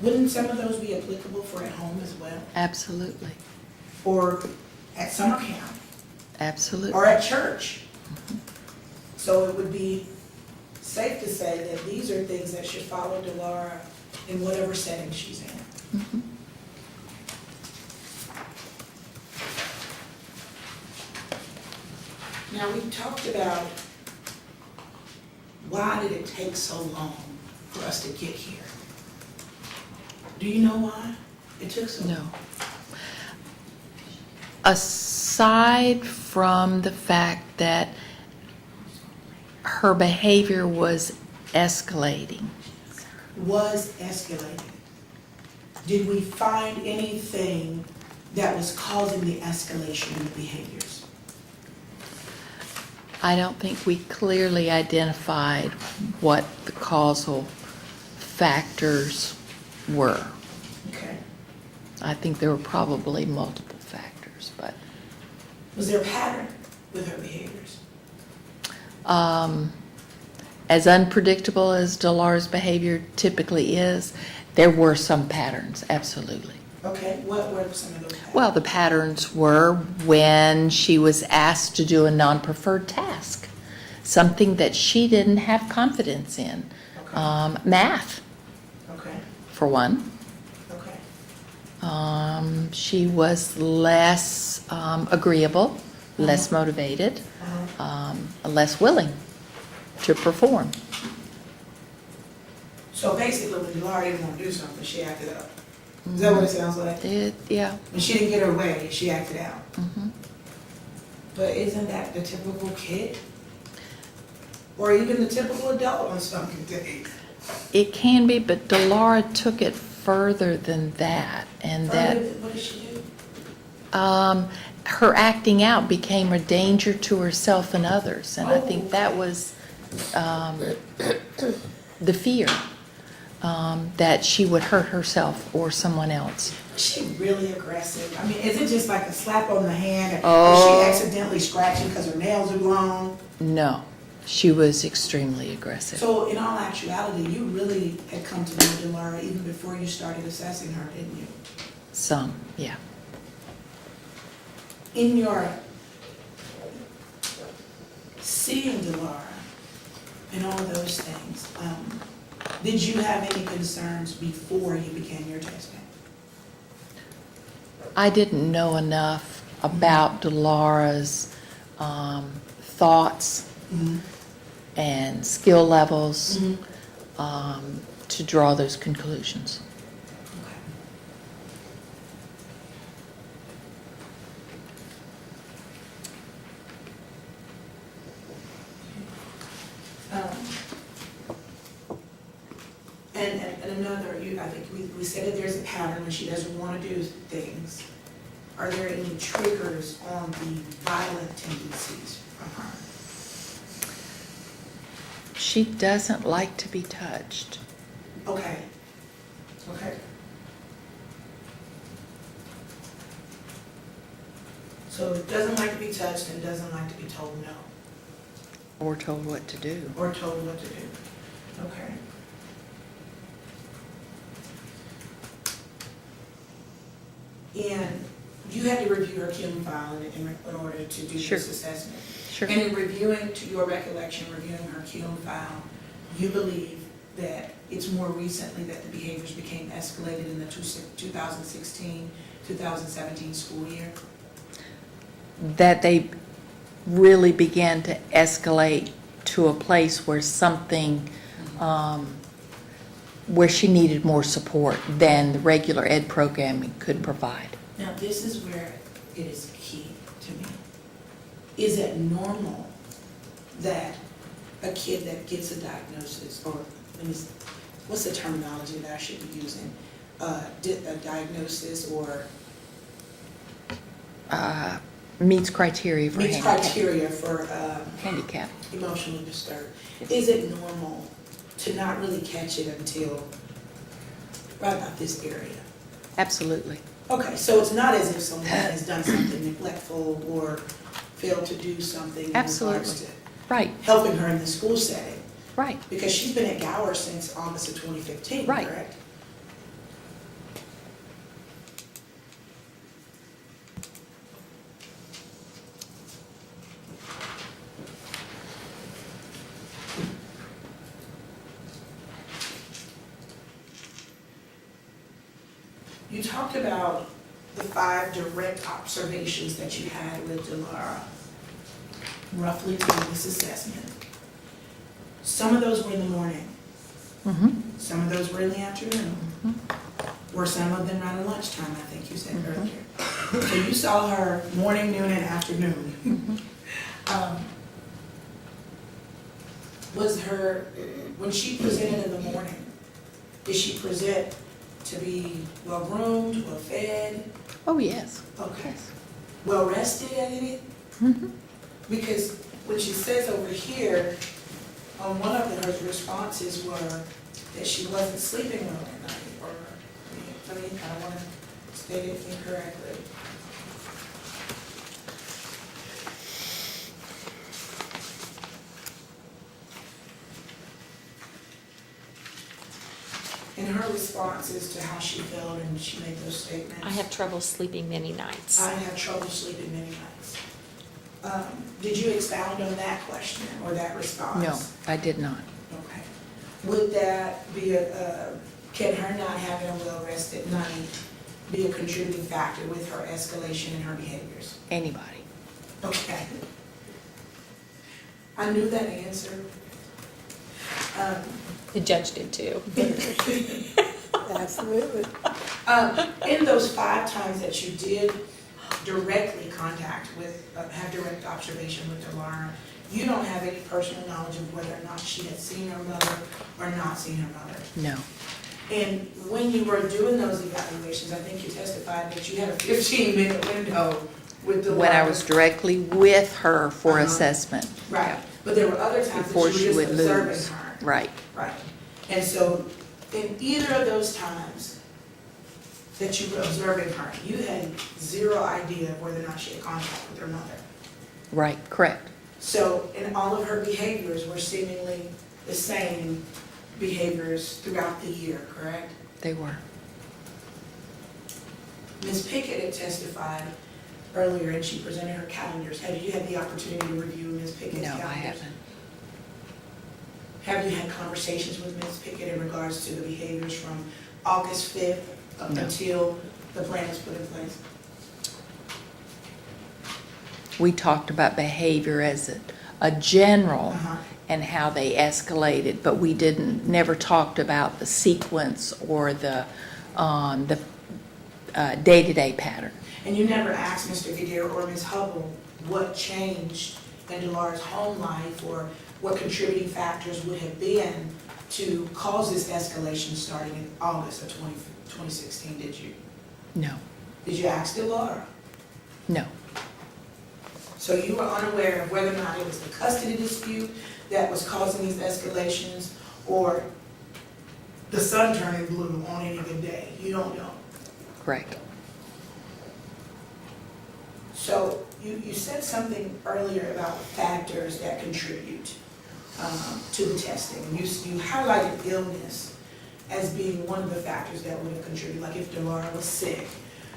wouldn't some of those be applicable for at home as well?
Absolutely.
Or at summer camp?
Absolutely.
Or at church? So it would be safe to say that these are things that should follow Dilara in whatever setting she's in.
Mhm.
Now, we talked about why did it take so long for us to get here? Do you know why it took so long?
No. Aside from the fact that her behavior was escalating,
Was escalating. Did we find anything that was causing the escalation in the behaviors?
I don't think we clearly identified what the causal factors were.
Okay.
I think there were probably multiple factors, but
Was there a pattern with her behaviors?
as unpredictable as Dilara's behavior typically is, there were some patterns, absolutely.
Okay, what were some of those patterns?
Well, the patterns were when she was asked to do a non-preferred task, something that she didn't have confidence in.
Okay.
Math,
Okay,
for one.
okay.
She was less agreeable, less motivated, less willing to perform.
So basically, when Dilara didn't want to do something, she acted up. Is that what it sounds like?
Yeah.
When she didn't get her way, she acted out.
Mhm.
But isn't that the typical kid? Or even the typical adult on some days?
It can be, but Dilara took it further than that, and that
What did she do?
her acting out became a danger to herself and others, and I think that was the fear that she would hurt herself or someone else.
Is she really aggressive? I mean, is it just like a slap on the hand? Or
Oh.
is she accidentally scratching because her nails are long?
No, she was extremely aggressive.
So in all actuality, you really had come to know Dilara even before you started assessing her, didn't you?
Some, yeah.
In your seeing Dilara and all of those things, did you have any concerns before you began your testing?
I didn't know enough about Dilara's thoughts and skill levels to draw those conclusions.
And another, I think we said that there's a pattern when she doesn't want to do things. Are there any triggers on the violent tendencies from her?
She doesn't like to be touched.
Okay. Okay. So doesn't like to be touched and doesn't like to be told no,
Or told what to do.
or told what to do. Okay. And you had to review her CUME file in order to do
Sure.
this assessment.
Sure.
And in reviewing, to your recollection, reviewing her CUME file, you believe that it's more recently that the behaviors became escalated in the 2016-2017 school year?
That they really began to escalate to a place where something, where she needed more support than the regular ed programming could provide.
Now, this is where it is key to me. Is it normal that a kid that gets a diagnosis, or what's the terminology that I should be using? A diagnosis or
Meets criteria for
meets
handicap.
criteria for
Handicap.
emotionally disturbed. Is it normal to not really catch it until right about this area?
Absolutely.
Okay, so it's not as if someone has done something neglectful or failed to do something in regards
Absolutely.
to
Right,
helping her in the school setting.
right.
Because she's been at Gower since August of 2015,
Right.
correct? You talked about the 5 direct observations that you had with Dilara, roughly during this assessment. Some of those were in the morning,
Mm-hmm.
some of those were in the afternoon. Were some of them around lunchtime, I think you said earlier. So you saw her morning, noon, and afternoon. Was her, when she presented in the morning, did she present to be well-groomed, well-fed?
Oh, yes.
Okay. Well-rested at any?
Mhm.
Because what she says over here, on one of her responses were that she wasn't sleeping well at night, or, I don't want to state it incorrectly. In her responses to how she felt, and she made those statements.
I have trouble sleeping many nights.
I have trouble sleeping many nights. Did you expound on that question or that response?
No, I did not.
Okay. Would that be can her not having a well-rested night be a contributing factor with her escalation in her behaviors?
Anybody.
Okay. I knew that answer.
The judge did too.
Absolutely.
In those 5 times that you did directly contact with, have direct observation with Dilara, you don't have any personal knowledge of whether or not she had seen her mother or not seen her mother.
No.
And when you were doing those evaluations, I think you testified that you had a 15-minute window with Dilara.
When I was directly with her for
Uh-huh.
assessment.
Right, but there were other times that
Before
you
she
were
would
just observing
lose.
her.
Right.
Right. And so in either of those times that you were observing her, you had zero idea of whether or not she had contact with her mother.
Right, correct.
So, and all of her behaviors were seemingly the same behaviors throughout the year, correct?
They were.
Ms. Pickett had testified earlier and she presented her calendars. Have you had the opportunity to review Ms. Pickett's
No,
calendars?
I haven't.
Have you had conversations with Ms. Pickett in regards to the behaviors from August 5th up
No.
until the plan was put in place?
We talked about behavior as a general
Uh-huh.
and how they escalated, but we never talked about the sequence or the day-to-day pattern.
And you never asked Mr. Ghetts or Ms. Hubble what changed in Dilara's home life or what contributing factors would have been to cause this escalation starting in August of 2016, did you?
No,
Did you ask Dilara?
no,
So you were unaware of whether or not it was the custody dispute that was causing these escalations or the sun turning blue on any given day? You don't know.
correct.
So you said something earlier about factors that contribute to the testing. You highlighted illness as being one of the factors that would have contributed, like if Dilara was sick.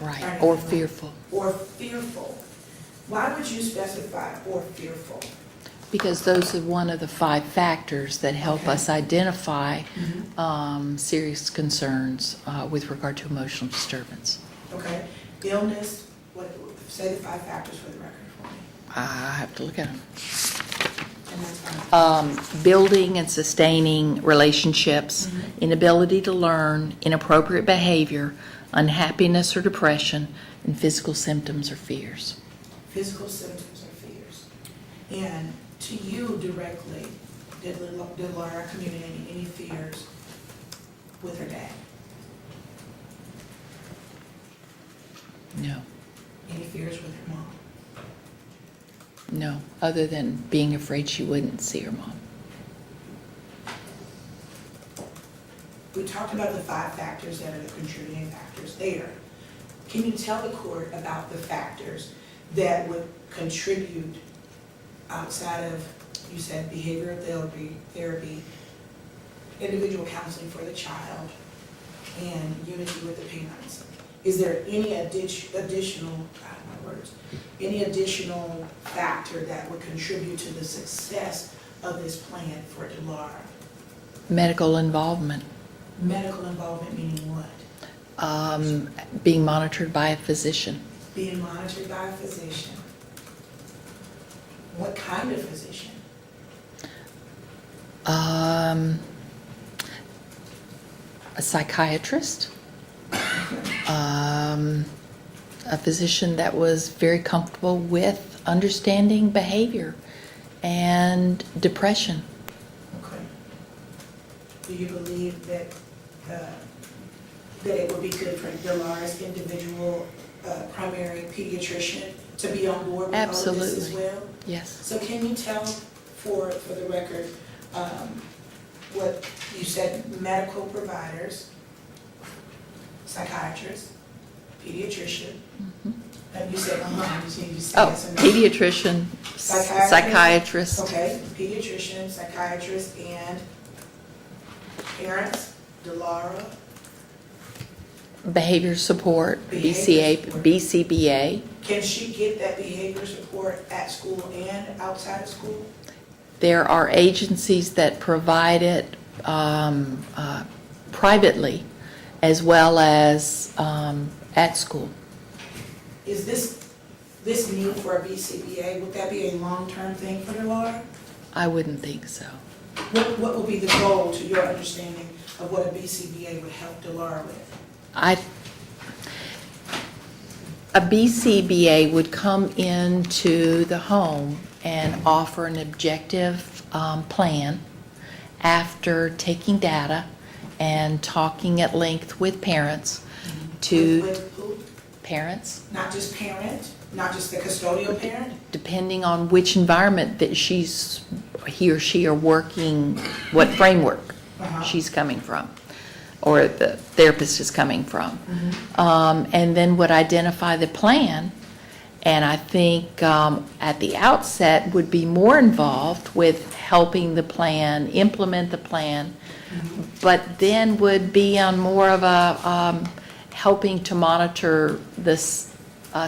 Right,
anything
or
like-
fearful.
Or fearful. Why would you specify or fearful?
Because those are one of the 5 factors that help
Okay.
us identify serious concerns with regard to emotional disturbance.
Okay, illness, say the 5 factors for the record for me,
I have to look at them.
and that's fine.
Building and sustaining relationships, inability to learn, inappropriate behavior, unhappiness or depression, and physical symptoms or fears.
Physical symptoms or fears. And to you directly, did Dilara communicate any fears with her dad?
No,
Any fears with her mom?
no, other than being afraid she wouldn't see her mom.
We talked about the 5 factors that are the contributing factors there. Can you tell the court about the factors that would contribute outside of, you said behavioral therapy, individual counseling for the child, and unity with the parents? Is there any additional factor that would contribute to the success of this plan for Dilara?
Medical involvement,
Medical involvement meaning what?
being monitored by a physician.
Being monitored by a physician. What kind of physician?
A psychiatrist. a physician that was very comfortable with understanding behavior and depression.
Okay. Do you believe that it would be good for Dilara's individual primary pediatrician to be on board with all of this as
Absolutely.
well?
Yes.
So can you tell, for the record, what you said, medical providers, psychiatrist, pediatrician, and you said, I just need you to say
Oh,
yes or no.
pediatrician, psychiatrist.
Okay, pediatrician, psychiatrist, and parents, Dilara,
Behavior support,
Behavior support.
BCBA.
can she get that behavior support at school and outside of school?
There are agencies that provide it privately as well as at school.
Is this need for a BCBA, would that be a long-term thing for Dilara?
I wouldn't think so.
What would be the goal, to your understanding, of what a BCBA would help Dilara with?
A BCBA would come into the home and offer an objective plan after taking data and talking at length with parents to
With who?
parents,
Not just parent, not just the custodial parent?
depending on which environment that he or she are working, what framework
Uh-huh.
she's coming from, or the therapist is coming from. And then would identify the plan, and I think at the outset would be more involved with helping the plan, implement the plan, but then would be on more of a helping to monitor this,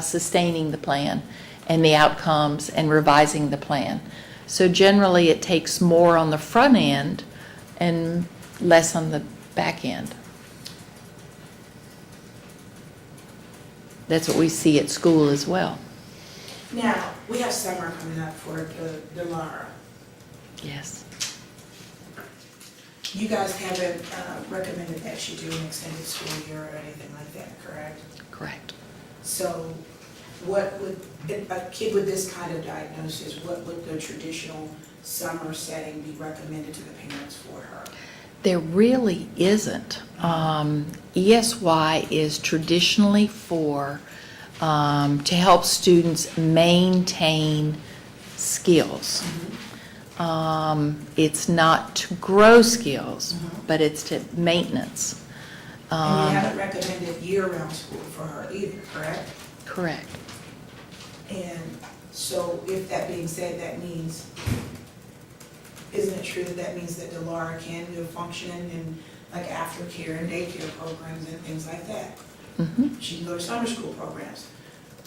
sustaining the plan and the outcomes and revising the plan. So generally it takes more on the front end and less on the back end. That's what we see at school as well.
Now, we have summer coming up for Dilara.
Yes.
You guys haven't recommended that she do an extended school year or anything like that, correct?
Correct.
So what would, a kid with this kind of diagnosis, what would the traditional summer setting be recommended to the parents for her?
There really isn't. ESY is traditionally for, to help students maintain skills. It's not to grow skills, but it's to maintenance.
And you haven't recommended year-round school for her either, correct?
Correct.
And so if that being said, that means, isn't it true that that means that Dilara can do function in like aftercare and daycare programs and things like that? She can go to summer school programs.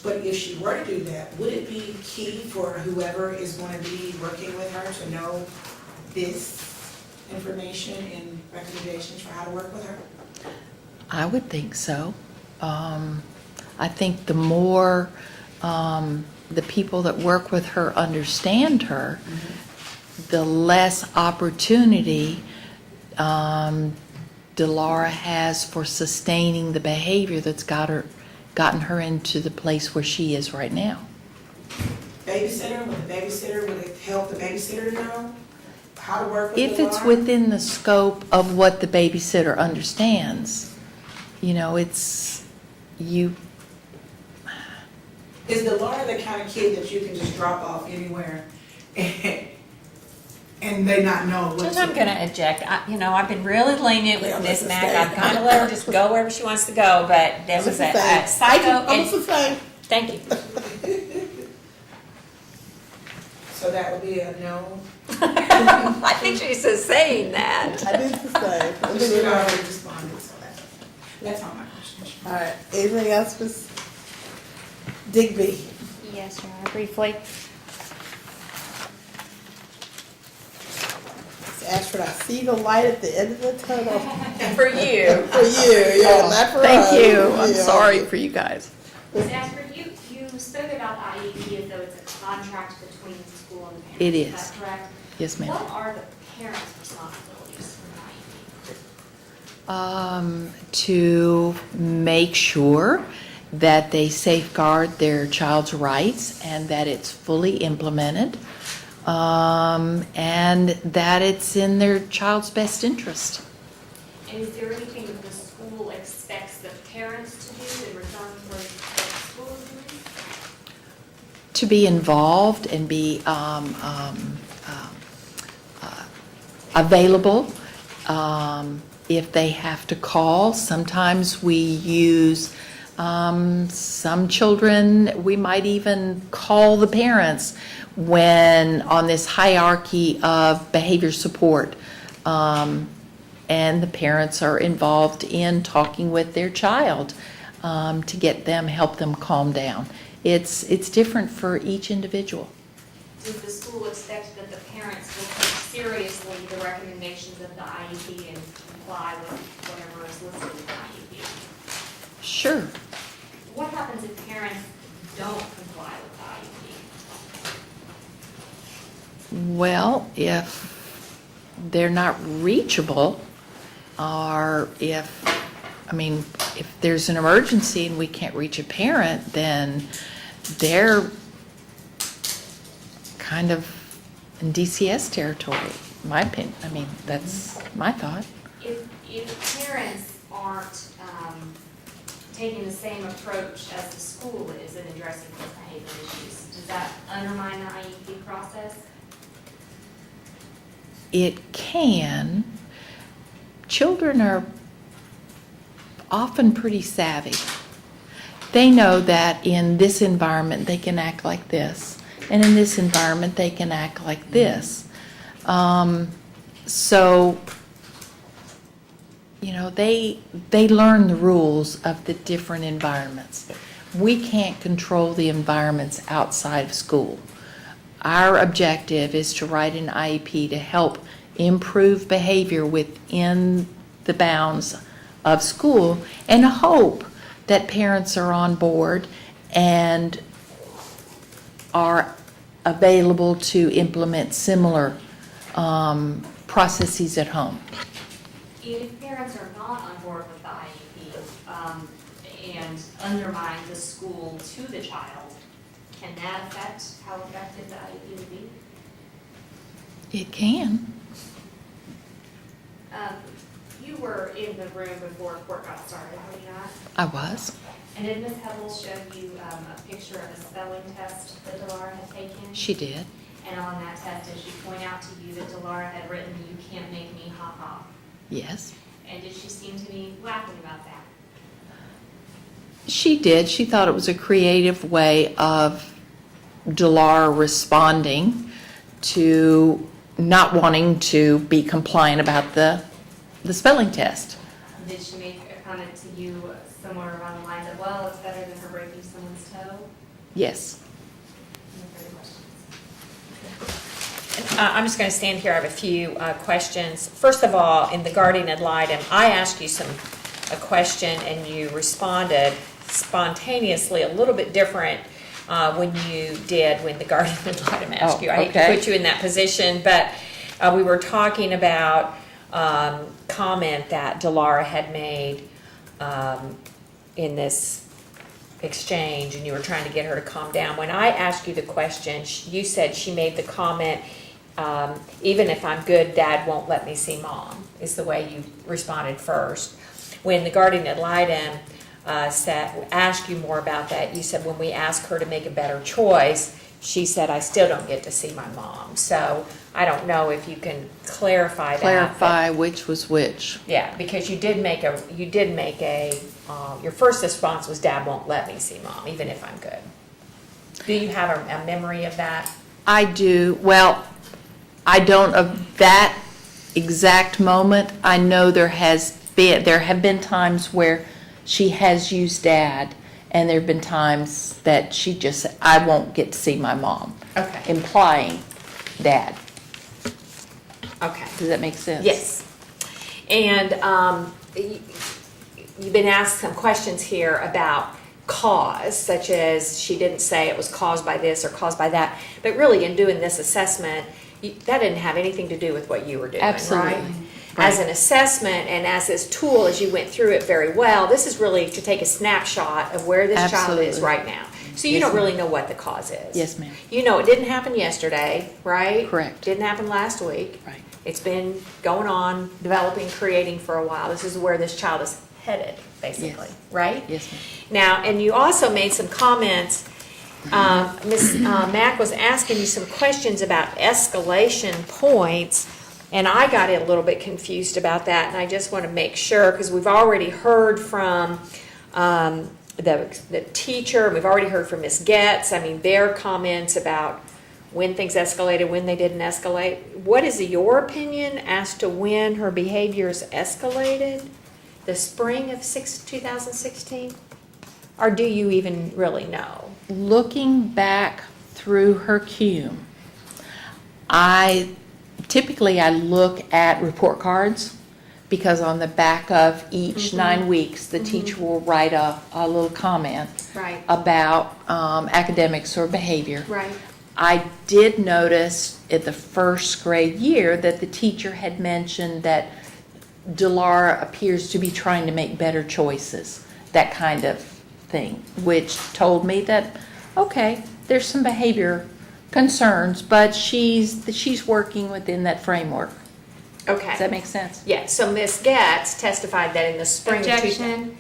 But if she were to do that, would it be key for whoever is going to be working with her to know this information and recommendations for how to work with her?
I would think so. I think the more the people that work with her understand her, the less opportunity Dilara has for sustaining the behavior that's gotten her into the place where she is right now.
Babysitter, would it help the babysitter to know how to work with
If it's
Dilara?
within the scope of what the babysitter understands, it's you.
Is Dilara the kind of kid that you can just drop off anywhere and they not know what
Just
to
I'm
do?
gonna object. I've been really lenient
Yeah,
with Miss
that's
Mac.
the
I've kind of let her just go wherever she wants to go, but there was a psycho.
I'm the same.
Thank you.
So that would be a no?
I think she's just saying that.
I did the same. I
She
did the
already
same.
responded, so that's all my questions.
All right, anything else, Ms. Digby?
Yes, Your Honor, briefly.
Ask for, I see the light at the end of the tunnel.
For you.
For you, yeah, not for us.
Thank you. I'm
Yeah.
sorry for you guys.
Ms. Ashford, you spoke about the IEP as though it's a contract between the school and the parents.
It
Is
is.
that correct?
Yes, ma'am.
What are the parents' responsibilities for
to make sure that they safeguard their child's rights and that it's fully implemented, and that it's in their child's best interest.
And is there anything that the school expects the parents to do in return for what the school is doing?
To be involved and be available if they have to call. Sometimes we use some children, we might even call the parents when on this hierarchy of behavior support. And the parents are involved in talking with their child to get them, help them calm down. It's different for each individual.
Does the school expect that the parents will take seriously the recommendations of the IEP and comply with whatever is listed in the IEP?
Sure.
What happens if parents don't comply with the IEP?
Well, if they're not reachable, or if there's an emergency and we can't reach a parent, then they're kind of in DCS territory, in my opinion. That's my thought.
If parents aren't taking the same approach as the school is in addressing those behavior issues, does that undermine the IEP process?
It can. Children are often pretty savvy. They know that in this environment they can act like this, and in this environment they can act like this. So, they learn the rules of the different environments. We can't control the environments outside of school. Our objective is to write an IEP to help improve behavior within the bounds of school, and hope that parents are on board and are available to implement similar processes at home.
If parents are not on board with the IEP and undermine the school to the child, can that affect how effective the IEP would be?
It can.
You were in the room before court got started, were you not?
I was.
And did Ms. Hubble show you a picture of a spelling test that Dilara had taken?
She did.
And on that test, did she point out to you that Dilara had written, "You can't make me ha ha"?
Yes.
And did she seem to be laughing about that?
She did. She thought it was a creative way of Dilara responding to not wanting to be compliant about the spelling test.
Did she make a comment to you somewhere around the lines of, well, it's better than her breaking someone's toe?
Yes.
No further questions.
I'm just going to stand here. I have a few questions. First of all, in the guardian ad litem, I asked you a question and you responded spontaneously, a little bit different when you did when the guardian ad litem asked you. I hate to put you in that position, but we were talking about comment that Dilara had made in this exchange, and you were trying to get her to calm down. When I asked you the question, you said she made the comment, even if I'm good, Dad won't let me see Mom, is the way you responded first. When the guardian ad litem asked you more about that, you said when we ask her to make a better choice, she said, I still don't get to see my mom. So I don't know if you can clarify that.
Clarify which was which.
Yeah, because you did make a, your first response was, Dad won't let me see Mom, even if I'm good. Do you have a memory of that?
I do. Well, I don't of that exact moment. I know there have been times where she has used Dad, and there have been times that she just said, I won't get to see my mom.
Okay.
Implying Dad.
Okay.
Does that make sense?
Yes. And you've been asked some questions here about cause, such as she didn't say it was caused by this or caused by that, but really in doing this assessment, that didn't have anything to do with what you were doing,
Absolutely.
right? as an assessment and as this tool, as you went through it very well, this is really to take a snapshot of where this child is
Absolutely.
right now. So you
Yes,
don't
ma'am.
really know what the cause is.
Yes, ma'am.
You know, it didn't happen yesterday, right?
Correct.
Didn't happen last week.
Right.
It's been going on, developing, creating for a while. This is where this child is headed, basically,
Yes.
right?
Yes, ma'am.
Now, and you also made some comments, Ms. Mack was asking you some questions about escalation points, and I got a little bit confused about that, and I just want to make sure, because we've already heard from the teacher, and we've already heard from Miss Ghetts, I mean, their comments about when things escalated, when they didn't escalate. What is your opinion as to when her behaviors escalated? The spring of 2016? Or do you even really know?
Looking back through her queue, typically I look at report cards, because on the back of each 9 weeks, the teacher will write a little comment
Right.
about academics or behavior.
Right.
I did notice at the first grade year that the teacher had mentioned that Dilara appears to be trying to make better choices, that kind of thing, which told me that, okay, there's some behavior concerns, but she's working within that framework.
Okay.
Does that make sense?
Yeah, so Ms. Ghetts testified that in the spring of
Objection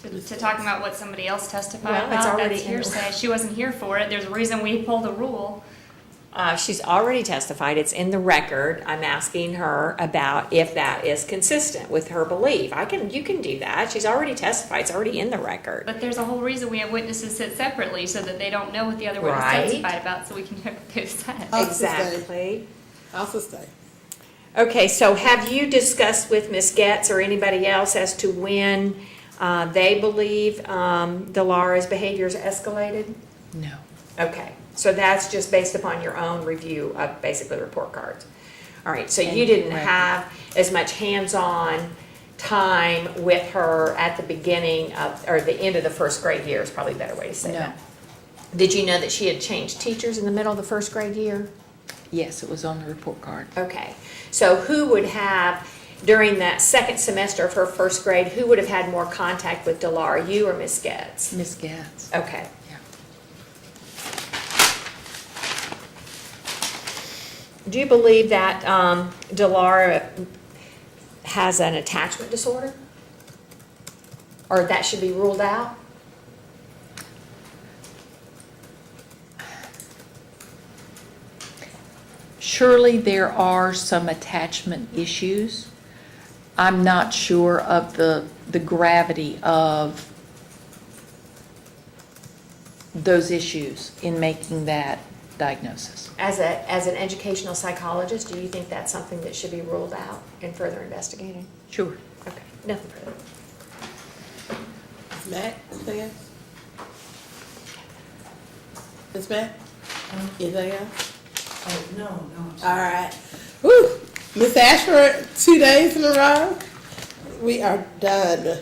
to talking about what somebody else testified
Well, it's
about.
already
That's
in the-
hearsay. She wasn't here for it. There's a reason we pulled the rule.
She's already testified, it's in the record. I'm asking her about if that is consistent with her belief. You can do that. She's already testified, it's already in the record.
But there's a whole reason we have witnesses sit separately so that they don't know what the other witness
Right.
testified about, so we can check what they said.
Oh.
Exactly.
I'll sustain.
Okay, so have you discussed with Ms. Ghetts or anybody else as to when they believe Dilara's behaviors escalated?
No.
Okay, so that's just based upon your own review of basically report cards. All right, so you didn't
Right.
have as much hands-on time with her at the beginning of, or the end of the first grade year is probably a better way to say
No.
that. Did you know that she had changed teachers in the middle of the first grade year?
Yes, it was on the report card.
Okay, so who would have, during that second semester of her first grade, who would have had more contact with Dilara, you or Ms. Ghetts?
Miss Ghetts.
Okay.
Yeah.
Do you believe that Dilara has an attachment disorder? Or that should be ruled out?
Surely there are some attachment issues. I'm not sure of the gravity of those issues in making that diagnosis.
As an educational psychologist, do you think that's something that should be ruled out and further investigated?
Sure.
Okay, nothing further.
Ms. Mack, anything else? Ms. Mack? Anything else?
Oh, no, I'm sorry.
All right. Woo! Ms. Ashford, 2 days in a row. We are done.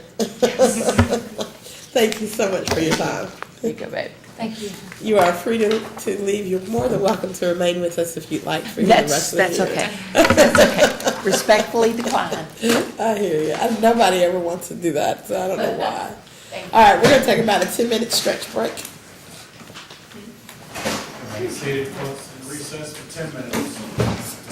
Thank you so much for your time.
Here you go, babe.
Thank you.
You are free to leave. You're more than welcome to remain with us if you'd like for the rest of the
That's
year.
okay. That's okay. Respectfully declined.
I hear you. Nobody ever wants to do that, so I don't know why. All right, we're going to take about a 10-minute stretch break.
Seated, folks, in recess for 10 minutes.